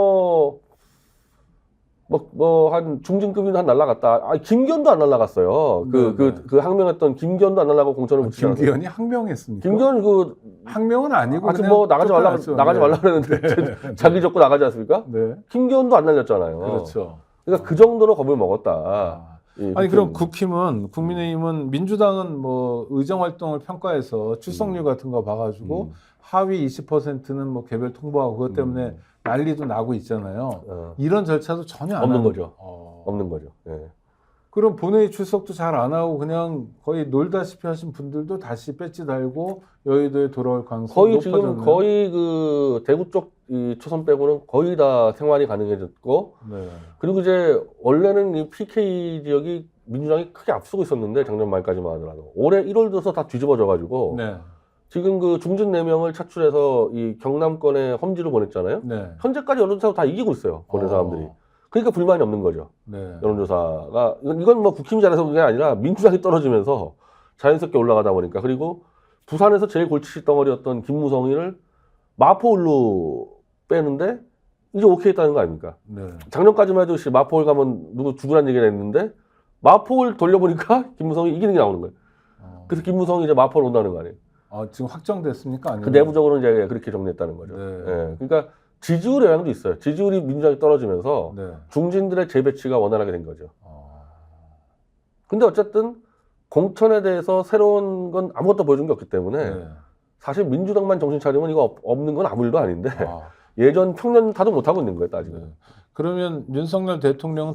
한 중진급이 한 날라갔다. 아, 김기현도 안 날라갔어요. 그 항명했던 김기현도 안 날라가고 공천을 붙이잖아요. 김기현이 항명했습니까? 김기현 항명은 아니고 아직 그냥 뭐 나가지 말라 그랬는데 자기 적고 나가지 않습니까? 네. 김기현도 안 날렸잖아요. 그렇죠. 그러니까 그 정도로 겁을 먹었다. 아니 그럼 국민의힘은 민주당은 뭐 의정 활동을 평가해서 출석률 같은 거 봐가지고 하위 20%는 뭐 개별 통보하고 그것 때문에 난리도 나고 있잖아요. 이런 절차도 전혀 안 없는 하는 거죠. 없는 거죠. 예. 그럼 본회의 출석도 잘 안 하고 그냥 거의 놀다시피 하신 분들도 다시 배지 달고 여의도에 돌아올 가능성이 거의 높아졌네요. 지금 거의 그 대구 쪽 이 초선 빼고는 거의 다 생활이 가능해졌고 네. 그리고 이제 원래는 이 PK 지역이 민주당이 크게 앞서고 있었는데 작년 말까지만 하더라도 올해 1월 들어서 다 뒤집어져 가지고 네. 지금 그 중진 4명을 차출해서 이 경남권에 험지로 보냈잖아요. 네. 현재까지 여론조사 다 이기고 있어요. 보낸 사람들이. 그러니까 불만이 없는 거죠. 네. 여론조사가 이건 뭐 국힘이 잘해서 그게 아니라 민주당이 떨어지면서 자연스럽게 올라가다 보니까 그리고 부산에서 제일 골치 덩어리였던 김무성이를 마포울로 빼는데 이제 오케이 했다는 거 아닙니까? 네. 작년까지만 해도 마포울 가면 누구 죽으란 얘기를 했는데 마포울 돌려보니까 김무성이 이기는 게 나오는 거예요. 그래서 김무성이 이제 마포를 온다는 거 아니에요. 지금 확정됐습니까? 아니면? 그 내부적으로는 이제 그렇게 정리했다는 거죠. 네. 예. 그러니까 지지율 영향도 있어요. 지지율이 민주당이 떨어지면서 네. 중진들의 재배치가 원활하게 된 거죠. 근데 어쨌든 공천에 대해서 새로운 건 아무것도 보여준 게 없기 때문에 네. 사실 민주당만 정신 차리면 이거 없는 건 아무 일도 아닌데 예전 평년타도 못하고 있는 거예요, 따지면. 네. 그러면 윤석열 대통령은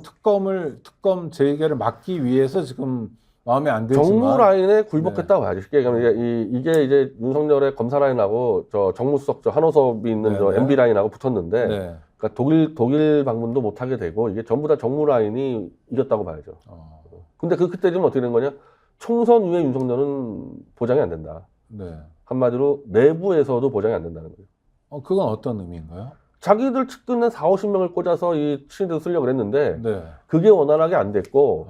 특검 재개를 막기 위해서 지금 마음에 안 들지만 정무 라인에 굴복했다고 봐야죠. 쉽게 얘기하면 이게 이제 윤석열의 검사 라인하고 저 정무수석 저 한호섭이 있는 저 MB 라인하고 붙었는데 네. 그러니까 독일 방문도 못 하게 되고 이게 전부 다 정무 라인이 이겼다고 봐야죠. 근데 그때 좀 어떻게 된 거냐? 총선 이후에 윤석열은 보장이 안 된다. 네. 한마디로 내부에서도 보장이 안 된다는 거예요. 그건 어떤 의미인가요? 자기들 측근에 40~50명을 꽂아서 이 친위대로 쓰려고 했는데 네. 그게 원활하게 안 됐고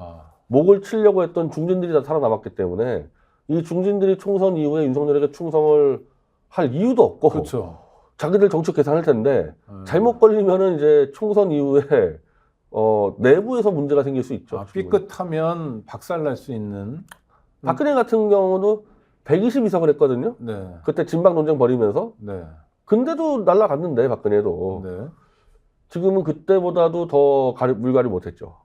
목을 치려고 했던 중진들이 다 살아남았기 때문에 이 중진들이 총선 이후에 윤석열에게 충성을 할 이유도 없고 그렇죠. 자기들 정책 계산할 텐데 잘못 걸리면은 이제 총선 이후에 내부에서 문제가 생길 수 있죠. 삐끗하면 박살날 수 있는. 박근혜 같은 경우도 122석을 했거든요. 네. 그때 진박 논쟁 벌이면서. 네. 근데도 날라갔는데 박근혜도. 네. 지금은 그때보다도 더 물갈이 못했죠.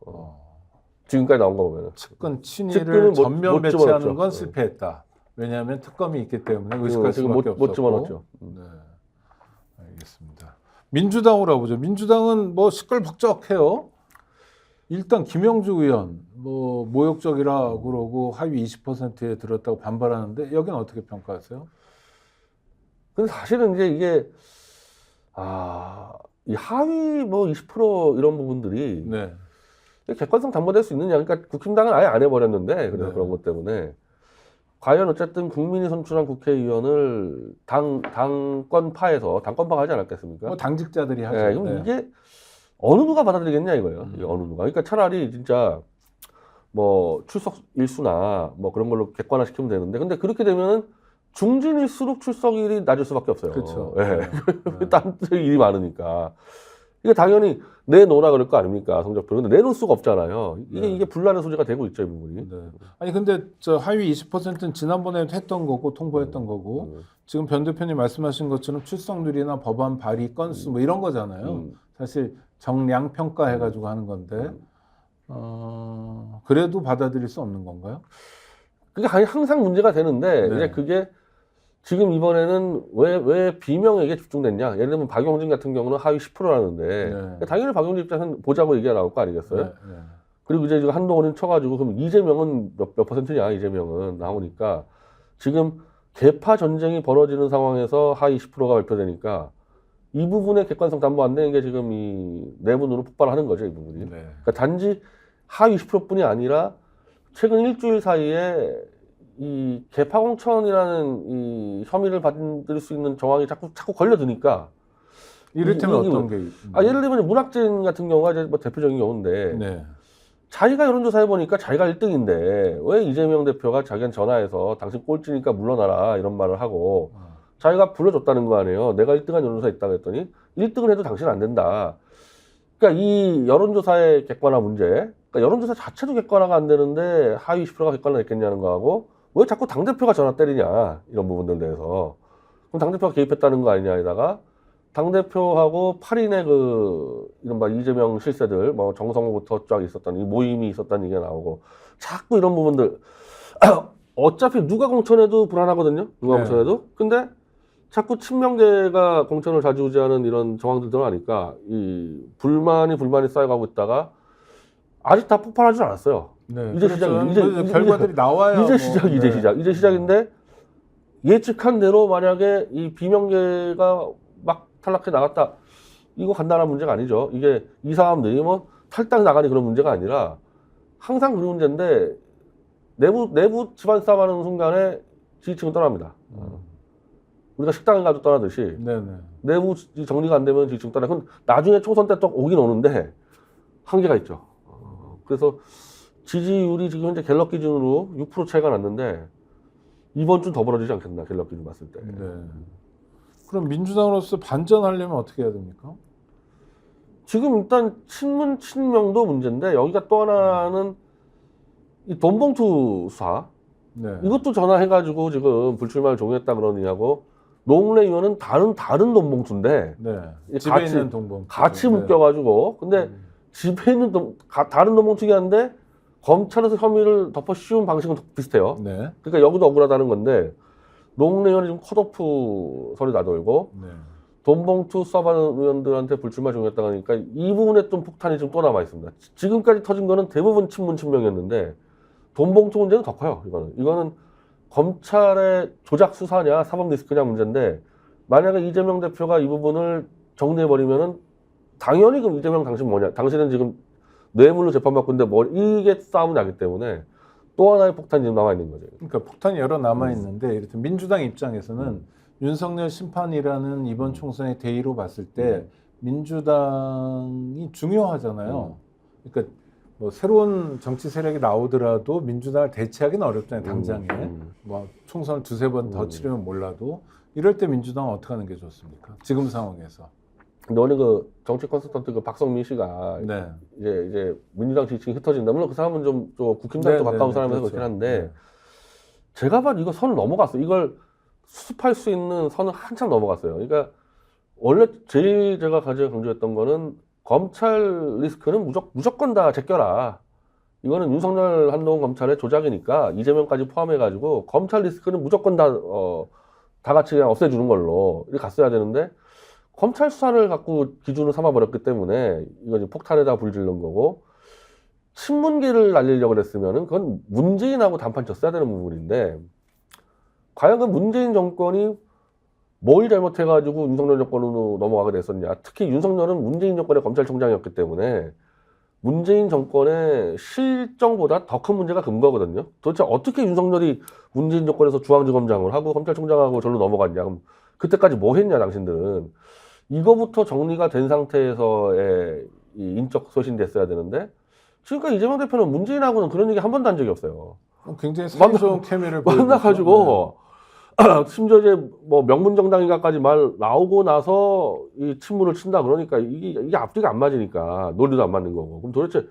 지금까지 나온 거 보면. 측근 친위를 전면 못 배치하는 집어넣었죠. 건 실패했다. 왜냐하면 특검이 있기 때문에 의식할 지금 수밖에 없었고. 못 집어넣었죠. 네. 알겠습니다. 민주당으로 와보죠. 민주당은 뭐 시끌벅적해요. 일단 김영주 의원 뭐 모욕적이라고 그러고 하위 20%에 들었다고 반발하는데 여기는 어떻게 평가하세요? 근데 사실은 이제 이게 이 하위 뭐 20% 이런 부분들이 네. 객관성 담보될 수 있느냐? 그러니까 국힘당은 아예 안 해버렸는데 그래서 네. 그런 것 때문에 과연 어쨌든 국민이 선출한 국회의원을 당권파가 하지 않았겠습니까? 뭐 당직자들이 하죠. 네, 그럼 네. 이게 어느 누가 받아들이겠냐 이거예요. 이게 어느 누가. 그러니까 차라리 진짜 뭐 출석 일수나 뭐 그런 걸로 객관화 시키면 되는데 근데 그렇게 되면은 중진일수록 출석일이 낮을 수밖에 없어요. 그렇죠. 예. 네. 딴 일이 많으니까. 이게 당연히 내놓으라 그럴 거 아닙니까 성적표를. 근데 내놓을 수가 없잖아요. 네. 이게 분란의 소지가 되고 있죠 이 부분이. 네. 아니 근데 저 하위 20%는 지난번에도 했던 거고 통보했던 거고 지금 변 대표님 말씀하신 것처럼 출석률이나 법안 발의 건수 뭐 이런 거잖아요. 사실 정량 평가해가지고 하는 건데 그래도 받아들일 수 없는 건가요? 그게 항상 문제가 되는데 네. 이제 그게 지금 이번에는 왜 비명에게 집중됐냐? 예를 들면 박용진 같은 경우는 하위 10%라는데 네. 당연히 박용진 입장에서는 보자고 얘기가 나올 거 아니겠어요? 네. 그리고 이제 한동훈은 쳐가지고 그럼 이재명은 몇 퍼센트냐? 이재명은 나오니까 지금 계파 전쟁이 벌어지는 상황에서 하위 10%가 발표되니까 이 부분에 객관성 담보 안 되는 게 지금 이 내분으로 폭발하는 거죠, 이 부분이. 네. 그러니까 단지 하위 20%뿐이 아니라 최근 일주일 사이에 이 개파공천이라는 이 혐의를 받을 수 있는 정황이 자꾸 걸려드니까 이를테면 이- 어떤 게? 예를 들면 문학진 같은 경우가 이제 뭐 대표적인 경우인데 네. 자기가 여론조사 해보니까 자기가 1등인데 왜 이재명 대표가 자기한테 전화해서 당신 꼴찌니까 물러나라 이런 말을 하고 자기가 불러줬다는 거 아니에요. 내가 1등한 여론조사 있다고 했더니 1등을 해도 당신은 안 된다. 그러니까 이 여론조사의 객관화 문제, 그러니까 여론조사 자체도 객관화가 안 되는데 하위 20%가 객관화 됐겠냐는 거하고 왜 자꾸 당대표가 전화 때리냐 이런 부분들 대해서 그럼 당대표가 개입했다는 거 아니냐에다가 당대표하고 8인의 그 이른바 이재명 실세들 뭐 정성호부터 쫙 있었던 이 모임이 있었다는 얘기가 나오고 자꾸 이런 부분들 어차피 누가 공천해도 불안하거든요. 누가 네. 공천해도. 근데 자꾸 친명계가 공천을 좌지우지하는 이런 정황들 들어가니까 이 불만이 쌓여가고 있다가 아직 다 폭발하지 않았어요. 네. 이제 그렇죠. 시작이- 이제- 결과들이 나와요. 이제 시작, 이제 네. 시작. 이제 시작인데 예측한 대로 만약에 이 비명계가 막 탈락해 나갔다. 이거 간단한 문제가 아니죠. 이게 이 사람들이 뭐 탈당 나가니 그런 문제가 아니라 항상 그런 문제인데 내부 집안 싸움하는 순간에 지지층은 떠납니다. 우리가 식당에 가도 떠나듯이 네네. 내부 정리가 안 되면 지지층 떠나. 그럼 나중에 총선 때 또 오긴 오는데 한계가 있죠. 그래서 지지율이 지금 현재 갤럽 기준으로 6% 차이가 났는데 이번 주 더 벌어지지 않겠나 갤럽 기준 봤을 때. 네. 그럼 민주당으로서 반전하려면 어떻게 해야 됩니까? 지금 일단 친명도 문제인데 여기가 또 하나는 이 돈봉투 수사 네. 이것도 전화해가지고 지금 불출마를 종용했다 그러느냐고 노웅래 의원은 다른 돈봉투인데 네. 이 집에 같이- 있는 동봉. 같이 네. 묶여가지고 근데 집에 있는 다른 돈봉투기 한데 검찰에서 혐의를 덮어 씌운 방식은 비슷해요. 네. 그러니까 여기도 억울하다는 건데 노웅래 의원이 지금 컷오프 소리 나돌고 네. 돈봉투 써받은 의원들한테 불출마 종용했다 하니까 이 부분에 좀 폭탄이 좀 또 남아 있습니다. 지금까지 터진 거는 대부분 친명이었는데 돈봉투 문제는 더 커요. 이거는 검찰의 조작 수사냐 사법 리스크냐 문제인데 만약에 이재명 대표가 이 부분을 정리해버리면은 당연히 그럼 이재명 당신 뭐냐? 당신은 지금 뇌물로 재판받고 있는데 뭐 이게 싸움이 나기 때문에 또 하나의 폭탄이 지금 남아 있는 거죠. 그러니까 폭탄이 여러 남아 있는데 이렇게 민주당 입장에서는 윤석열 심판이라는 이번 총선의 대의로 봤을 때 민주당이 중요하잖아요. 그러니까 뭐 새로운 정치 세력이 나오더라도 민주당을 대체하기는 어렵잖아요. 당장에 뭐 총선을 두세 번 더 치르면 몰라도 이럴 때 민주당은 어떻게 하는 게 좋습니까? 지금 상황에서. 근데 오늘 그 정치 컨설턴트 그 박성민 씨가 네. 이제 민주당 지지층이 흩어진다. 물론 그 사람은 좀 국힘당도 네, 가까운 네, 사람이라서 그렇죠. 그렇긴 한데 네. 제가 봐도 이거 선을 넘어갔어요. 이걸 수습할 수 있는 선을 한참 넘어갔어요. 그러니까 원래 제일 제가 가장 강조했던 거는 검찰 리스크는 무조건 다 제껴라. 이거는 윤석열 한동훈 검찰의 조작이니까 이재명까지 포함해가지고 검찰 리스크는 무조건 다 같이 그냥 없애주는 걸로 이렇게 갔어야 되는데 검찰 수사를 갖고 기준을 삼아버렸기 때문에 이거 이제 폭탄에다 불 지른 거고 친문계를 날리려고 그랬으면은 그건 문재인하고 단판 쳤어야 되는 부분인데 과연 그 문재인 정권이 뭘 잘못해가지고 윤석열 정권으로 넘어가게 됐었냐. 특히 윤석열은 문재인 정권의 검찰총장이었기 때문에 문재인 정권의 실정보다 더 큰 문제가 근거거든요. 도대체 어떻게 윤석열이 문재인 정권에서 중앙지검장을 하고 검찰총장하고 절로 넘어갔냐. 그럼 그때까지 뭐 했냐 당신들은. 이거부터 정리가 된 상태에서의 이 인적 소신됐어야 되는데 지금까지 이재명 대표는 문재인하고는 그런 얘기 한 번도 한 적이 없어요. 굉장히 사이좋은 케미를 만나가지고 심지어 이제 뭐 명문정당인가까지 말 나오고 나서 이 친문을 친다 그러니까 이게 앞뒤가 안 맞으니까 논리도 안 맞는 거고. 그럼 도대체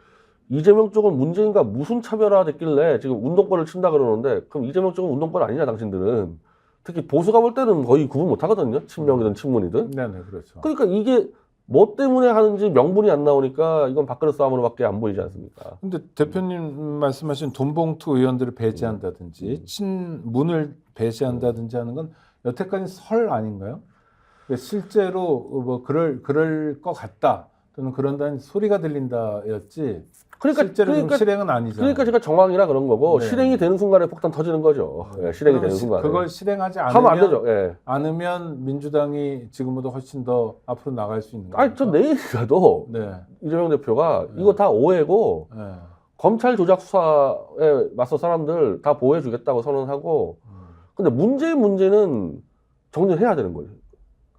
이재명 쪽은 문재인과 무슨 차별화 됐길래 지금 운동권을 친다 그러는데 그럼 이재명 쪽은 운동권 아니냐 당신들은. 특히 보수가 볼 때는 거의 구분 못 하거든요. 친명이든 친문이든. 네네, 그렇죠. 그러니까 이게 뭐 때문에 하는지 명분이 안 나오니까 이건 밥그릇 싸움으로밖에 안 보이지 않습니까? 근데 대표님 말씀하신 돈봉투 의원들을 배제한다든지 친문을 배제한다든지 하는 건 여태까지 설 아닌가요? 그러니까 실제로 뭐 그럴 것 같다 또는 그런다는 소리가 들린다였지. 실제로 실행은 아니잖아요. 그러니까 제가 정황이라 그런 거고 네. 실행이 되는 순간에 폭탄 터지는 거죠. 예, 실행이 되는 순간에. 그걸 실행하지 하면 안 되죠. 예. 않으면 민주당이 지금보다 훨씬 더 앞으로 나갈 수 있는 거죠. 아니 저 내일 가도 네. 이재명 대표가 이거 다 오해고 네. 검찰 조작 수사에 맞서 사람들 다 보호해 주겠다고 선언하고 근데 문제는 정리를 해야 되는 거예요.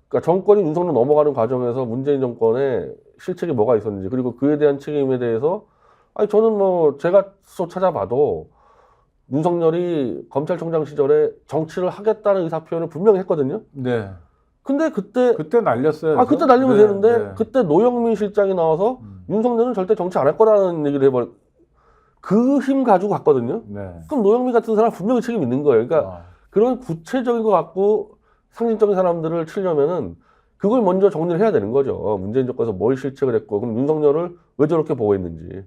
그러니까 정권이 윤석열 넘어가는 과정에서 문재인 정권의 실책이 뭐가 있었는지 그리고 그에 대한 책임에 대해서 아니 저는 뭐 제가 찾아봐도 윤석열이 검찰총장 시절에 정치를 하겠다는 의사 표현을 분명히 했거든요. 네. 근데 그때 날렸어요. 그때 날리면 네, 되는데 네. 그때 노영민 실장이 나와서 윤석열은 절대 정치 안 할 거라는 얘기를 해버려. 그 힘 가지고 갔거든요. 네. 그럼 노영민 같은 사람 분명히 책임 있는 거예요. 그러니까 그런 구체적인 거 갖고 상징적인 사람들을 치려면은 그걸 먼저 정리를 해야 되는 거죠. 문재인 정권에서 뭘 실책을 했고 그럼 윤석열을 왜 저렇게 보호했는지.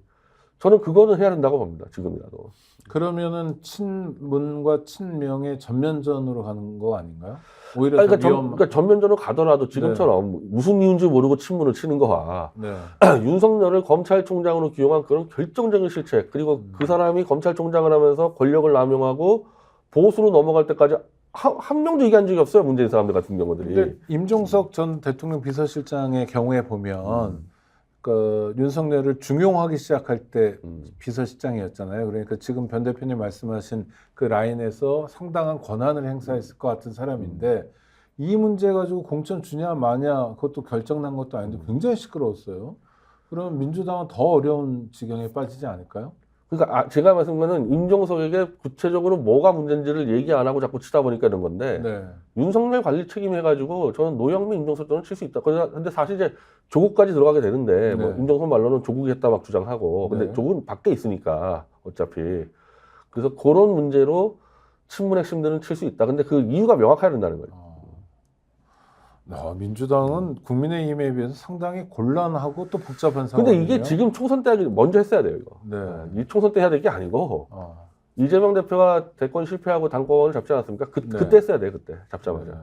저는 그거는 해야 된다고 봅니다. 지금이라도. 그러면은 친문과 친명의 전면전으로 가는 거 아닌가요? 오히려 아니, 더 그러니까 전면전으로 가더라도 지금처럼 무슨 이유인지 모르고 친문을 치는 거와 네. 윤석열을 검찰총장으로 기용한 그런 결정적인 실책 그리고 그 사람이 검찰총장을 하면서 권력을 남용하고 보수로 넘어갈 때까지 한 명도 얘기한 적이 없어요. 문재인 사람들 같은 경우들이. 근데 임종석 전 대통령 비서실장의 경우에 보면 그 윤석열을 중용하기 시작할 때 비서실장이었잖아요. 그러니까 지금 변 대표님 말씀하신 그 라인에서 상당한 권한을 행사했을 것 같은 사람인데 이 문제 가지고 공천 주냐 마냐 그것도 결정난 것도 아닌데 굉장히 시끄러웠어요. 그러면 민주당은 더 어려운 지경에 빠지지 않을까요? 그러니까 제가 말씀드린 임종석에게 구체적으로 뭐가 문제인지를 얘기 안 하고 자꾸 치다 보니까 이런 건데 네. 윤석열 관리 책임해가지고 저는 노영민, 임종석 저는 칠 수 있다. 근데 사실 이제 조국까지 들어가게 되는데 뭐 네. 임종석 말로는 조국이 했다 막 주장하고 근데 네. 조국은 밖에 있으니까 어차피 그래서 그런 문제로 친문 핵심들은 칠 수 있다. 근데 그 이유가 명확해야 된다는 거예요. 민주당은 국민의힘에 비해서 상당히 곤란하고 또 복잡한 상황이에요. 근데 이게 지금 총선 때 먼저 했어야 돼요, 이거. 네. 이 총선 때 해야 될 게 아니고 이재명 대표가 대권 실패하고 당권을 잡지 않았습니까? 그때 했어야 돼요, 그때 잡자마자. 네.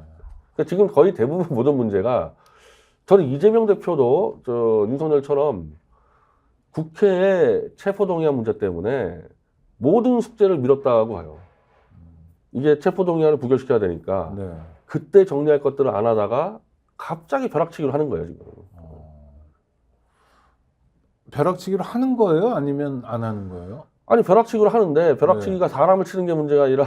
그러니까 지금 거의 대부분 모든 문제가 저는 이재명 대표도 윤석열처럼 국회에 체포동의안 문제 때문에 모든 숙제를 미뤘다고 해요. 이게 체포동의안을 부결시켜야 되니까 네. 그때 정리할 것들을 안 하다가 갑자기 벼락치기로 하는 거예요, 지금. 벼락치기로 하는 거예요? 아니면 안 하는 거예요? 아니, 벼락치기로 하는데 벼락치기가 사람을 치는 게 문제가 아니라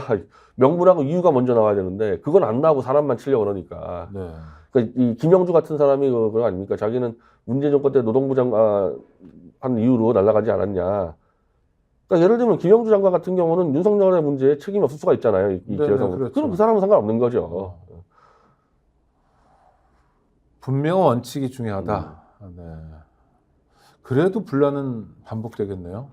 명분하고 이유가 먼저 나와야 되는데 그건 안 나오고 사람만 치려고 그러니까. 네. 그러니까 이 김영주 같은 사람이 그거 아닙니까? 자기는 문재인 정권 때 노동부 장관 한 이유로 날아가지 않았냐. 그러니까 예를 들면 김영주 장관 같은 경우는 윤석열의 문제에 책임이 없을 수가 있잖아요. 이 기회에서. 그렇죠. 그럼 그 사람은 상관없는 거죠. 분명한 원칙이 중요하다. 네. 그래도 분란은 반복되겠네요.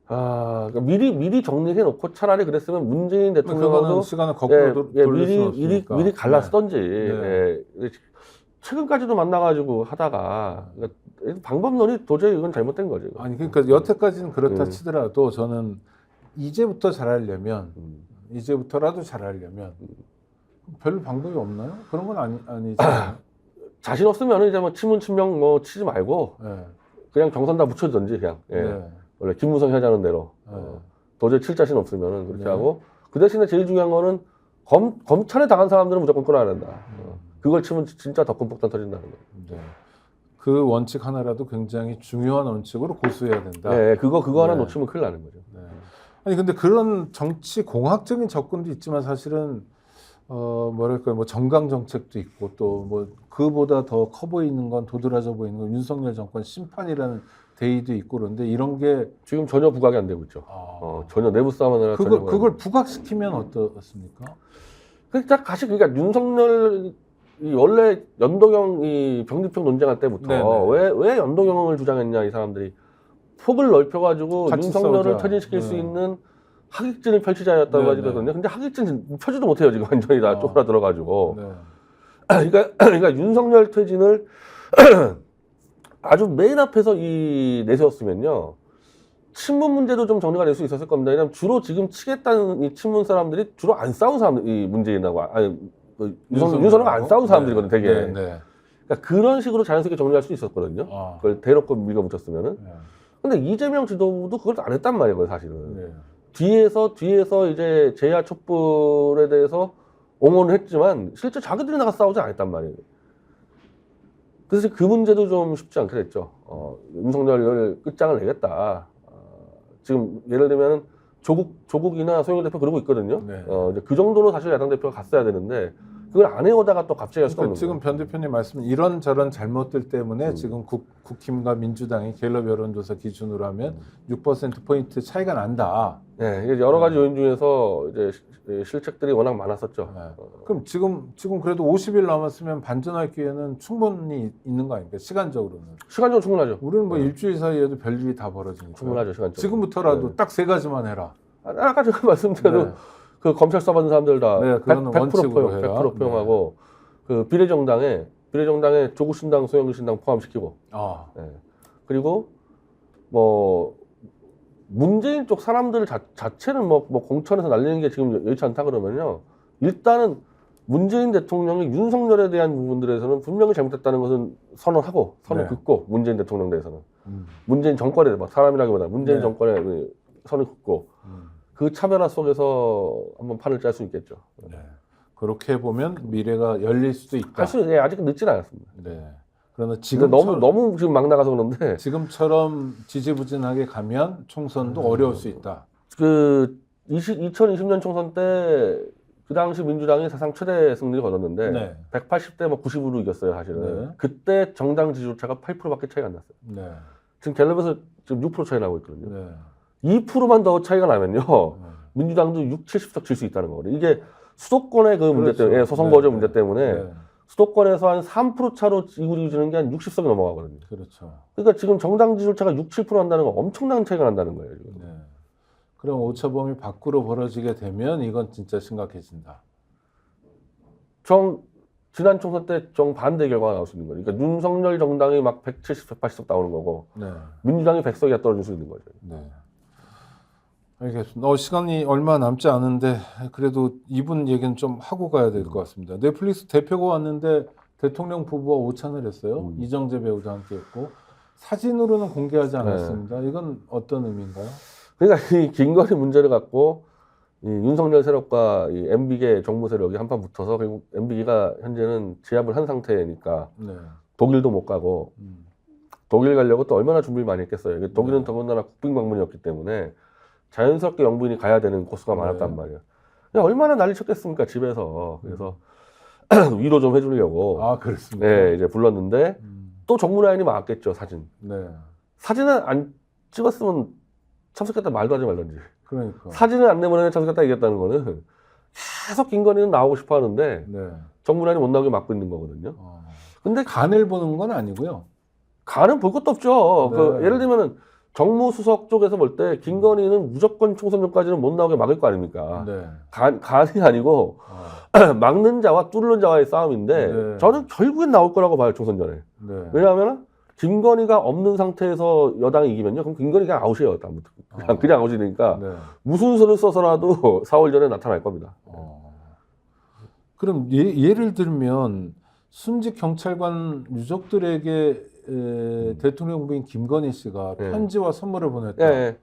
그러니까 미리 정리해 놓고 차라리 그랬으면 문재인 그거는 대통령도 시간을 거꾸로 돌릴 수는 없으니까. 미리 갈라쓰던지. 네. 최근까지도 만나가지고 하다가 그러니까 방법론이 도저히 이건 잘못된 거죠. 이거. 아니 그러니까 여태까지는 그렇다 치더라도 저는 이제부터 잘하려면 이제부터라도 잘하려면 별 방법이 없나요? 그런 건 아니잖아요. 자신 없으면 이제 뭐 친문 친명 뭐 치지 말고 네. 그냥 경선 다 붙여주든지 그냥. 예. 네. 원래 김무성 하자는 대로 도저히 칠 자신 없으면 그렇게 하고 그 대신에 제일 중요한 거는 검찰에 당한 사람들은 무조건 끊어야 된다. 그걸 치면 진짜 더 큰 폭탄 터진다는 거예요. 네. 그 원칙 하나라도 굉장히 중요한 원칙으로 고수해야 된다. 네, 그거 하나 네. 놓치면 큰일 나는 거죠. 네. 아니 근데 그런 정치 공학적인 접근도 있지만 사실은 뭐랄까 뭐 정강 정책도 있고 또 뭐 그보다 더 커 보이는 건 도드라져 보이는 건 윤석열 정권 심판이라는 대의도 있고 그런데 이런 게 지금 전혀 부각이 안 되고 있죠. 전혀 내부 싸움하느라 그걸 부각시키면 어떻습니까? 그러니까 다시 그러니까 윤석열 이 원래 연동형 이 병립형 논쟁할 때부터 네네. 왜 연동형을 주장했냐 이 사람들이 폭을 넓혀가지고 같이 윤석열을 싸우자. 퇴진시킬 수 네. 있는 하객진을 펼치자였다고 네네. 하거든요. 근데 하객진 펼치도 못해요 지금 완전히 다 쪼그라들어가지고. 네. 그러니까 윤석열 퇴진을 아주 메인 앞에서 내세웠으면요. 친문 문제도 좀 정리가 될 수 있었을 겁니다. 왜냐하면 주로 지금 치겠다는 이 친문 사람들이 주로 안 싸운 사람들, 이 문재인하고 윤석열하고 안 싸운 사람들이거든, 되게. 네. 네. 그러니까 그런 식으로 자연스럽게 정리할 수 있었거든요. 그걸 대놓고 밀어붙였으면은. 네. 근데 이재명 지도부도 그걸 안 했단 말이에요, 그걸 사실은. 네. 뒤에서 이제 제야 촛불에 대해서 옹호는 했지만 실제 자기들이 나가 싸우지 않았단 말이에요. 그래서 그 문제도 좀 쉽지 않게 됐죠. 윤석열을 끝장을 내겠다. 지금 예를 들면은 조국이나 소영일 대표 그러고 있거든요. 네. 이제 그 정도로 사실 야당 대표가 갔어야 되는데 그걸 안 해오다가 또 갑자기 할 수가 없는 지금 거예요. 변 대표님 말씀 이런저런 잘못들 때문에 지금 국힘과 민주당이 갤럽 여론조사 기준으로 하면 6%포인트 차이가 난다. 네, 이게 여러 가지 요인 중에서 이제 실책들이 워낙 많았었죠. 네. 그럼 지금 그래도 50일 남았으면 반전할 기회는 충분히 있는 거 아닙니까? 시간적으로는. 시간적으로 충분하죠. 우리는 뭐 일주일 사이에도 별일이 다 벌어지니까. 충분하죠, 시간적으로. 지금부터라도 네. 딱 세 가지만 해라. 아까 제가 말씀드려도 네. 그 검찰 수사받은 사람들 다 네, 그거는 100% 원칙으로 포용, 해라. 100% 포용하고 그 비례정당에 조국신당, 소영길 신당 포함시키고 네. 그리고 뭐 문재인 쪽 사람들 자체는 뭐 공천에서 날리는 게 지금 여의치 않다 그러면요. 일단은 문재인 대통령이 윤석열에 대한 부분들에서는 분명히 잘못했다는 것은 선언하고 선을 네. 긋고 문재인 대통령 대해서는 문재인 정권에 막 사람이라기보다 문재인 네. 정권에 선을 긋고 그 차별화 속에서 한번 판을 짤 수 있겠죠. 네. 그렇게 보면 미래가 열릴 수도 있다. 아직 늦지는 않았습니다. 네. 그러나 지금 너무 지금 막 나가서 그런데 지금처럼 지지부진하게 가면 총선도 어려울 수 있다. 그 2020년 총선 때 그 당시 민주당이 사상 최대 승리를 거뒀는데 네. 180대 뭐 90으로 이겼어요 사실은. 네. 그때 정당 지지율차가 8%밖에 차이가 안 났어요. 네. 지금 갤럽에서 지금 6% 차이 나고 있거든요. 네. 2%만 더 차이가 나면요 민주당도 70석 질 수 있다는 거거든요. 이게 수도권의 그 문제 그렇죠. 때문에 소선 네, 거절 네. 문제 때문에 네. 수도권에서 한 3% 차로 이구리지는 게 한 60석이 넘어가거든요. 그렇죠. 그러니까 지금 정당 지지율차가 7% 난다는 건 엄청난 차이가 난다는 거예요. 지금. 네. 그럼 오차범위 밖으로 벌어지게 되면 이건 진짜 심각해진다. 지난 총선 때 정반대 결과가 나올 수 있는 거예요. 그러니까 윤석열 정당이 막 170, 180석 나오는 거고 네. 민주당이 100석이 떨어질 수 있는 거죠. 네. 알겠습니다. 시간이 얼마 남지 않은데 그래도 이분 얘기는 좀 하고 가야 될 것 같습니다. 넷플릭스 대표가 왔는데 대통령 부부와 오찬을 했어요. 이정재 배우도 함께 했고 사진으로는 공개하지 않았습니다. 이건 어떤 의미인가요? 그러니까 이 김건희 문제를 갖고 이 윤석열 세력과 이 MB계 정부 세력이 한판 붙어서 결국 MB계가 현재는 제압을 한 상태니까 네. 독일도 못 가고 독일 가려고 또 얼마나 준비를 많이 했겠어요. 이게 독일은 더군다나 국빈 방문이었기 때문에 자연스럽게 영부인이 가야 되는 고수가 많았단 말이에요. 그냥 얼마나 난리 쳤겠습니까 집에서. 그래서 위로 좀 해주려고 그렇습니까? 네, 이제 불렀는데 또 정무라인이 막았겠죠 사진. 네. 사진을 안 찍었으면 참석했다 말도 하지 말던지. 그러니까. 사진을 안 내보내는 참석했다 얘기했다는 거는 계속 김건희는 나오고 싶어 하는데 네. 정무라인이 못 나오게 막고 있는 거거든요. 근데 간을 보는 건 아니고요. 간은 볼 것도 없죠. 네. 그 예를 들면은 정무수석 쪽에서 볼 때 김건희는 무조건 총선 전까지는 못 나오게 막을 거 아닙니까? 네. 간이 아니고 막는 자와 뚫는 자와의 싸움인데 네. 저는 결국엔 나올 거라고 봐요 총선 전에. 네. 왜냐하면 김건희가 없는 상태에서 여당이 이기면요, 그럼 김건희가 아웃이에요. 다음부터 그냥 아웃이 되니까 네. 무슨 수를 써서라도 4월 전에 나타날 겁니다. 그럼 예를 들면 순직 경찰관 유족들에게 대통령 부인 김건희 씨가 예. 편지와 선물을 보냈다. 예.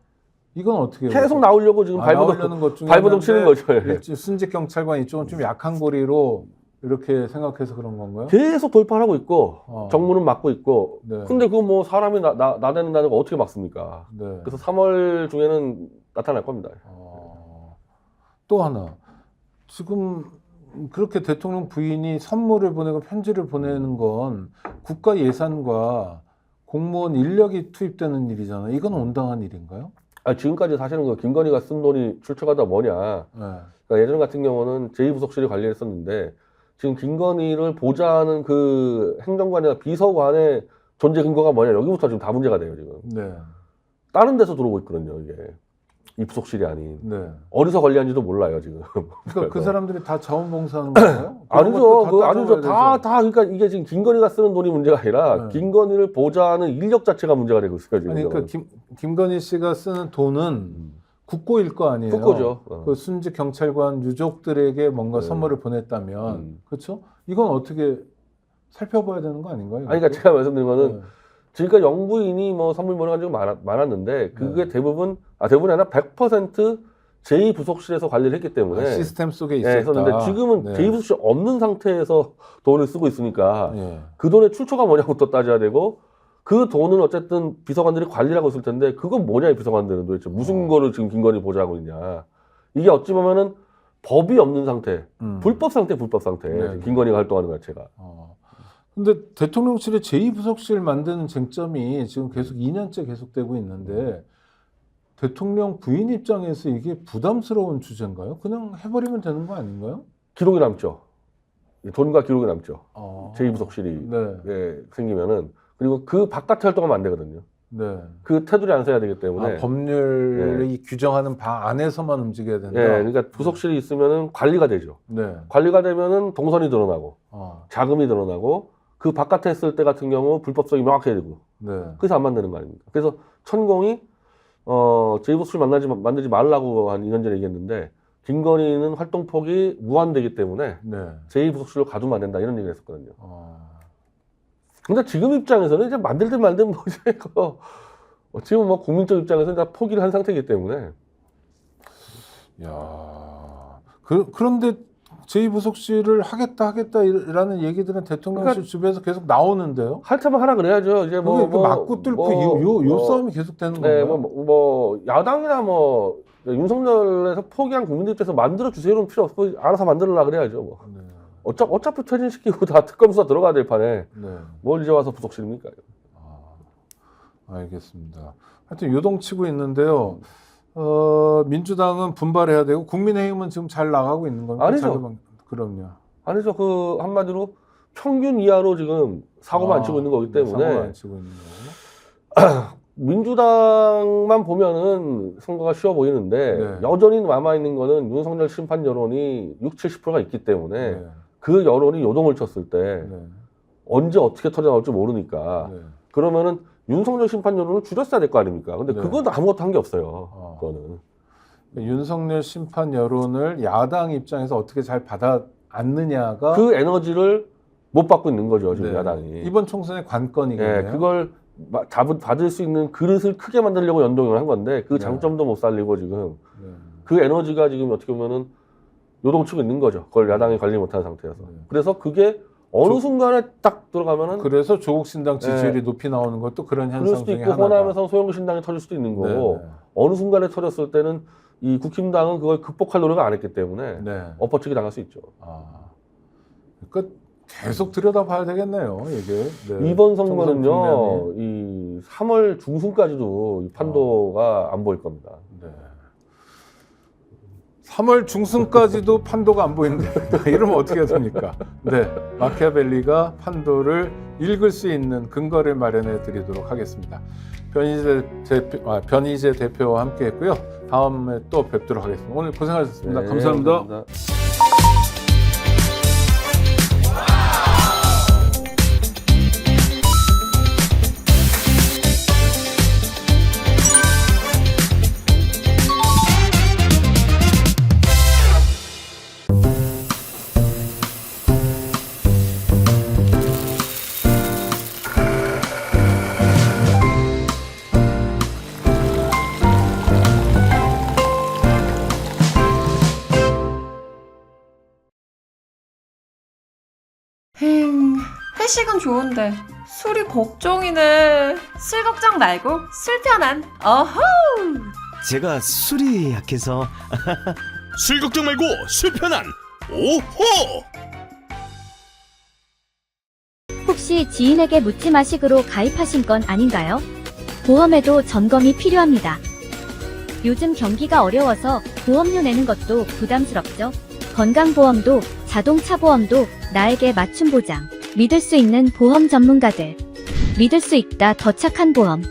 이건 어떻게 계속 나오려고 지금 나오려는 것 중에 발버둥 치는 거죠. 예. 순직 경찰관 이쪽은 좀 약한 고리로 이렇게 생각해서 그런 건가요? 계속 돌파하고 있고 어. 정문은 막고 있고. 네. 근데 그거 뭐 사람이 나대는다는 거 어떻게 막습니까? 네. 그래서 3월 중에는 나타날 겁니다. 또 하나 지금 그렇게 대통령 부인이 선물을 보내고 편지를 보내는 건 국가 예산과 공무원 인력이 투입되는 일이잖아요. 이건 온당한 일인가요? 지금까지 사실은 그 김건희가 쓴 돈이 출처가 다 뭐냐. 네. 그러니까 예전 같은 경우는 제2부속실이 관리했었는데 지금 김건희를 보좌하는 그 행정관이나 비서관의 존재 근거가 뭐냐. 여기부터 지금 다 문제가 돼요, 지금. 네. 다른 데서 들어오고 있거든요, 이게. 이 부속실이 아닌. 네. 어디서 관리한지도 몰라요, 지금. 그러니까 그 사람들이 다 자원봉사하는 건가요? 아니죠. 아니죠. 다 그러니까 이게 지금 김건희가 쓰는 돈이 문제가 아니라 네. 김건희를 보좌하는 인력 자체가 문제가 되고 있어요, 지금. 아니 그러니까 김건희 씨가 쓰는 돈은 국고일 거 아니에요. 국고죠. 그 순직 경찰관 유족들에게 뭔가 네. 선물을 보냈다면 그렇죠? 이건 어떻게 살펴봐야 되는 거 아닌가요? 아니, 그러니까 제가 말씀드린 거는 네. 지금까지 영부인이 뭐 선물 보내가지고 많았는데 그게 대부분이 아니라 100% 제2부속실에서 관리를 했기 때문에 시스템 속에 네, 있었다. 있었는데 지금은 네. 제2부속실 없는 상태에서 돈을 쓰고 있으니까 예. 그 돈의 출처가 뭐냐부터 따져야 되고 그 돈은 어쨌든 비서관들이 관리를 하고 있을 텐데 그건 뭐냐 이 비서관들은 도대체 무슨 거를 지금 김건희 보좌하고 있냐. 이게 어찌 보면은 법이 없는 상태, 불법 상태. 네. 김건희가 활동하는 것 자체가. 근데 대통령실에 제2부속실 만드는 쟁점이 지금 계속 2년째 계속되고 있는데 대통령 부인 입장에서 이게 부담스러운 주제인가요? 그냥 해버리면 되는 거 아닌가요? 기록이 남죠. 돈과 기록이 남죠. 제2부속실이 네. 예, 생기면은 그리고 그 바깥에 활동하면 안 되거든요. 네. 그 테두리 안 써야 되기 때문에. 법률이 규정하는 바 안에서만 움직여야 된다. 예, 그러니까 부속실이 있으면은 관리가 되죠. 네. 관리가 되면은 동선이 드러나고 어. 자금이 드러나고 그 바깥에 했을 때 같은 경우 불법성이 명확해야 되고 네. 그래서 안 만드는 거 아닙니까? 그래서 천공이 제2부속실 만들지 말라고 한 2년 전에 얘기했는데 김건희는 활동폭이 무한되기 때문에 네. 제2부속실로 가두면 안 된다 이런 얘기를 했었거든요. 근데 지금 입장에서는 이제 만들든 말든 뭐지 그거 지금 뭐 국민적 입장에서는 다 포기를 한 상태이기 때문에. 야, 그런데 제2부속실을 하겠다라는 얘기들은 대통령실 그러니까 주변에서 계속 나오는데요. 할 테면 하라 그래야죠. 이제 그게 맞고 뚫고 요 싸움이 계속 되는 네, 건가요? 야당이나 윤석열에서 포기한 국민들 입장에서 만들어 주세요는 필요 없고 알아서 만들어라 그래야죠. 뭐. 네. 어차피 퇴진시키고 다 특검 수사 들어가야 될 판에 네. 뭘 이제 와서 부속실입니까? 알겠습니다. 하여튼 요동치고 있는데요. 민주당은 분발해야 되고 국민의힘은 지금 잘 나가고 있는 겁니까? 아니죠. 그럼요. 아니죠. 그 한마디로 평균 이하로 지금 사고만 안 치고 있는 거기 때문에 사고만 안 치고 있는 거고. 민주당만 보면은 선거가 쉬워 보이는데 네. 여전히 남아있는 거는 윤석열 심판 여론이 60-70%가 있기 때문에 네. 그 여론이 요동을 쳤을 때 네. 언제 어떻게 터져나올지 모르니까 네. 그러면은 윤석열 심판 여론을 줄였어야 될 거 아닙니까? 근데 네. 그건 아무것도 한 게 없어요. 그거는. 윤석열 심판 여론을 야당 입장에서 어떻게 잘 받아 안느냐가 그 에너지를 못 받고 있는 거죠, 지금 네. 야당이. 이번 총선의 관건이겠네요. 네, 그걸 받을 수 있는 그릇을 크게 만들려고 연동을 한 건데 그 네. 장점도 못 살리고 지금 네. 그 에너지가 지금 어떻게 보면은 요동치고 있는 거죠. 그걸 야당이 관리 못하는 상태여서. 네. 그래서 그게 어느 순간에 딱 들어가면은 그래서 조국 신당 지지율이 네. 높이 나오는 것도 그런 그럴 현상 수도 중에 있고 하나다. 호남에서 소형 신당이 터질 수도 있는 거고 네, 어느 순간에 터졌을 때는 이 국힘당은 그걸 극복할 노력을 안 했기 때문에 네. 엎어치기 당할 수 있죠. 그러니까 계속 들여다봐야 되겠네요. 이게 네. 이번 총선 선거는요, 국면이. 이 3월 중순까지도 이 판도가 안 보일 겁니다. 네. 3월 중순까지도 판도가 안 보이는데 이러면 어떻게 해야 됩니까? 네, 마키아벨리가 판도를 읽을 수 있는 근거를 마련해 드리도록 하겠습니다. 변희재 대표와 함께했고요. 다음에 또 뵙도록 하겠습니다. 오늘 고생하셨습니다. 네, 감사합니다. 감사합니다. 회식은 좋은데 술이 걱정이네. 술 걱정 말고 술 편한. 어허. 제가 술이 약해서. 술 걱정 말고 술 편한 오호. 혹시 지인에게 묻지 마식으로 가입하신 건 아닌가요? 보험에도 점검이 필요합니다. 요즘 경기가 어려워서 보험료 내는 것도 부담스럽죠? 건강보험도 자동차 보험도 나에게 맞춤 보장. 믿을 수 있는 보험 전문가들. 믿을 수 있다 더 착한 보험.